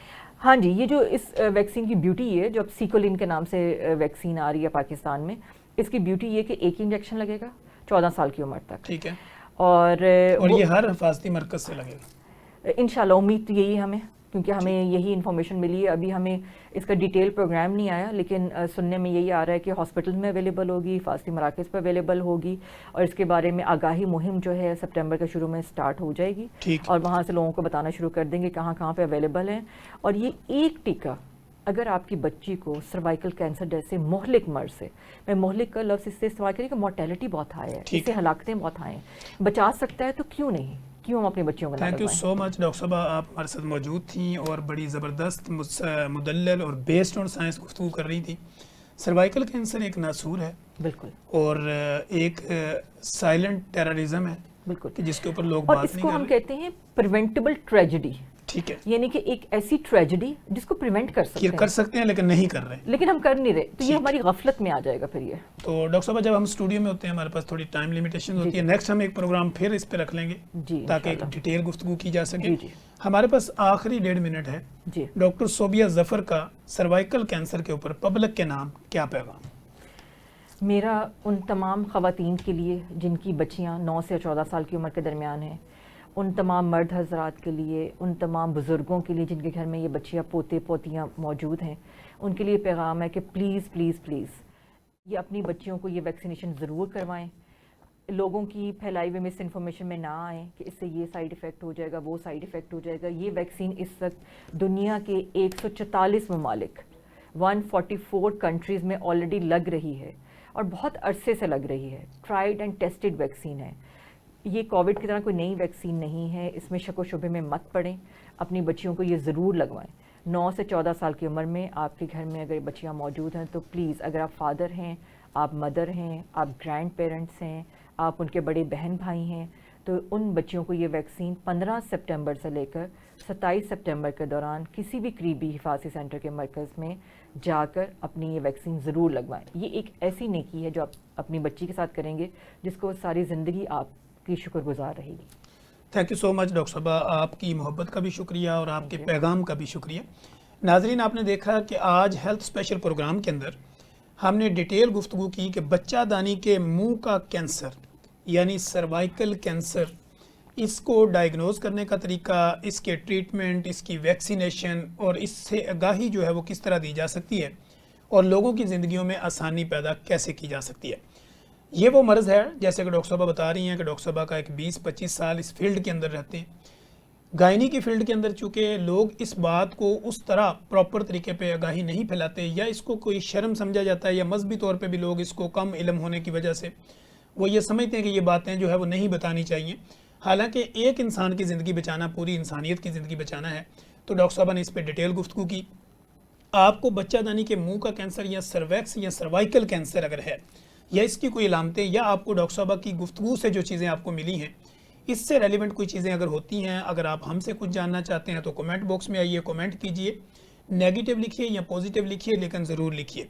Speaker 2: ہاں جی، یہ جو اس ویکسین کی بیوٹی ہے، جو اب سیکولین کے نام سے ویکسین آ رہی ہے پاکستان میں، اس کی بیوٹی یہ کہ ایک ہی انجیکشن لگے گا 14 سال کی عمر تک.
Speaker 1: ٹھیک ہے،
Speaker 2: اور
Speaker 1: یہ ہر حفاظتی مرکز سے لگے گا
Speaker 2: انشاءاللہ. امید تو یہی ہمیں، کیونکہ ہمیں یہی انفارمیشن ملی ہے. ابھی ہمیں اس کا ڈیٹیل پروگرام نہیں آیا، لیکن سننے میں یہی آ رہا ہے کہ ہاسپٹل میں اویلیبل ہوگی، حفاظتی مراکز پر اویلیبل ہوگی، اور اس کے بارے میں آگاہی مہم جو ہے سپٹمبر کے شروع میں سٹارٹ ہو جائے گی، اور وہاں سے لوگوں کو بتانا شروع کر دیں گے کہاں کہاں پہ اویلیبل ہیں. اور یہ ایک ٹیکہ اگر آپ کی بچی کو سروائیکل کینسر جیسے مہلک مرض سے، میں مہلک کا لفظ اس سے استعمال کریں کہ مورٹیلٹی بہت ہائی ہے، اس سے ہلاکتیں بہت ہائی ہیں، بچا سکتا ہے تو کیوں نہیں، کیوں ہم اپنے بچوں کو نہ لگوائیں.
Speaker 1: Thank you so much doctor صاحبہ، آپ ہمارے ساتھ موجود تھیں اور بڑی زبردست مدلل اور بیسڈ آن سائنس گفتگو کر رہی تھی. سروائیکل کینسر ایک ناسور ہے،
Speaker 2: بالکل،
Speaker 1: اور ایک سائلنٹ ٹیررزم ہے،
Speaker 2: بالکل،
Speaker 1: جس کے اوپر لوگ
Speaker 2: اور
Speaker 1: بات
Speaker 2: اس
Speaker 1: نہیں
Speaker 2: کو
Speaker 1: کر
Speaker 2: ہم
Speaker 1: رہے.
Speaker 2: کہتے ہیں پریونٹیبل ٹریجڈی.
Speaker 1: ٹھیک ہے،
Speaker 2: یعنی کہ ایک ایسی ٹریجڈی جس کو پریونٹ کر سکتے ہیں
Speaker 1: لیکن نہیں کر رہے،
Speaker 2: لیکن ہم کر نہیں رہے، تو یہ ہماری غفلت میں آ جائے گا پھر یہ.
Speaker 1: تو ڈاکٹر صاحب جب ہم اسٹوڈیو میں ہوتے ہیں ہمارے پاس تھوڑی ٹائم لمیٹیشن ہوتی ہے، نیکسٹ ہم ایک پروگرام پھر اس پہ رکھ لیں گے تاکہ ایک ڈیٹیل گفتگو کی جا سکے. ہمارے پاس آخری 1.5 منٹ ہے. ڈاکٹر صوبیہ ظفر کا سروائیکل کینسر کے اوپر پبلک کے نام کیا پیغام؟
Speaker 2: میرا ان تمام خواتین کے لیے جن کی بچیاں 9 سے 14 سال کی عمر کے درمیان ہیں، ان تمام مرد حضرات کے لیے، ان تمام بزرگوں کے لیے جن کے گھر میں یہ بچیاں پوتے پوتیاں موجود ہیں، ان کے لیے پیغام ہے کہ پلیز پلیز پلیز یہ اپنی بچیوں کو یہ ویکسینیشن ضرور کروائیں. لوگوں کی پھیلائی ہوئی مس انفارمیشن میں نہ آئیں کہ اس سے یہ سائیڈ ایفیکٹ ہو جائے گا، وہ سائیڈ ایفیکٹ ہو جائے گا. یہ ویکسین اس وقت دنیا کے 144 ممالک 144 کنٹریز میں آلریڈی لگ رہی ہے، اور بہت عرصے سے لگ رہی ہے. ٹرائیڈ اینڈ ٹیسٹڈ ویکسین ہے. یہ کووڈ کی طرح کوئی نئی ویکسین نہیں ہے، اس میں شک و شبے میں مت پڑیں، اپنی بچیوں کو یہ ضرور لگوائیں. 9 سے 14 سال کی عمر میں آپ کے گھر میں اگر بچیاں موجود ہیں تو پلیز، اگر آپ فادر ہیں، آپ مدر ہیں، آپ گرینڈ پیرنٹس ہیں، آپ ان کے بڑے بہن بھائی ہیں، تو ان بچیوں کو یہ ویکسین 15 سپٹمبر سے لے کر 27 سپٹمبر کے دوران کسی بھی قریبی حفاظتی سینٹر کے مرکز میں جا کر اپنی یہ ویکسین ضرور لگوائیں. یہ ایک ایسی نیکی ہے جو آپ اپنی بچی کے ساتھ کریں گے جس کو ساری زندگی آپ کی شکر گزار رہے گی.
Speaker 1: Thank you so much doctor صاحبہ، آپ کی محبت کا بھی شکریہ اور آپ کے پیغام کا بھی شکریہ. ناظرین، آپ نے دیکھا کہ آج ہیلتھ اسپیشل پروگرام کے اندر ہم نے ڈیٹیل گفتگو کی کہ بچہ دانی کے منہ کا کینسر یعنی سروائیکل کینسر، اس کو ڈائیگنوز کرنے کا طریقہ، اس کے ٹریٹمنٹ، اس کی ویکسینیشن، اور اس سے آگاہی جو ہے وہ کس طرح دی جا سکتی ہے، اور لوگوں کی زندگیوں میں آسانی پیدا کیسے کی جا سکتی ہے. یہ وہ مرض ہے جیسے کہ ڈاکٹر صاحبہ بتا رہی ہیں کہ ڈاکٹر صاحبہ کا ایک 20-25 سال اس فیلڈ کے اندر رہتے ہیں. گائنی کی فیلڈ کے اندر چونکہ لوگ اس بات کو اس طرح پراپر طریقے پہ آگاہی نہیں پھیلاتے، یا اس کو کوئی شرم سمجھا جاتا ہے، یا مذہبی طور پہ بھی لوگ اس کو کم علم ہونے کی وجہ سے وہ یہ سمجھتے ہیں کہ یہ باتیں جو ہے وہ نہیں بتانی چاہیے. حالانکہ ایک انسان کی زندگی بچانا پوری انسانیت کی زندگی بچانا ہے. تو ڈاکٹر صاحبہ نے اس پہ ڈیٹیل گفتگو کی. آپ کو بچہ دانی کے منہ کا کینسر یا سرویکس یا سروائیکل کینسر اگر ہے، یا اس کی کوئی علامتیں، یا آپ کو ڈاکٹر صاحبہ کی گفتگو سے جو چیزیں آپ کو ملی ہیں اس سے ریلیونٹ کوئی چیزیں اگر ہوتی ہیں، اگر آپ ہم سے کچھ جاننا چاہتے ہیں تو کمنٹ باکس میں آئیے، کمنٹ کیجئے، نیگیٹو لکھیے یا پوزیٹیو لکھیے، لیکن ضرور لکھیے.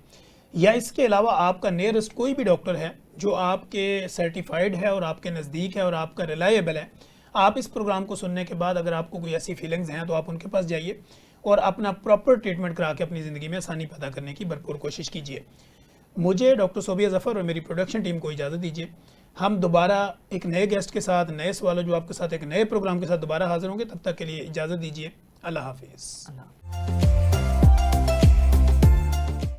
Speaker 1: یا اس کے علاوہ آپ کا نیئرسٹ کوئی بھی ڈاکٹر ہے جو آپ کے سرٹیفائیڈ ہے اور آپ کے نزدیک ہے اور آپ کا ریلائبل ہے، آپ اس پروگرام کو سننے کے بعد اگر آپ کو کوئی ایسی فیلنگز ہیں تو آپ ان کے پاس جائیے اور اپنا پراپر ٹریٹمنٹ کرا کے اپنی زندگی میں آسانی پیدا کرنے کی بھرپور کوشش کیجیے. مجھے ڈاکٹر صوبیہ ظفر اور میری پروڈکشن ٹیم کو اجازت دیجیے. ہم دوبارہ ایک نئے گیسٹ کے ساتھ، نئے سوالوں جو آپ کے ساتھ ایک نئے پروگرام کے ساتھ دوبارہ حاضر ہوں گے. تب تک کے لیے اجازت دیجیے. اللہ حافظ.
Speaker 2: اللہ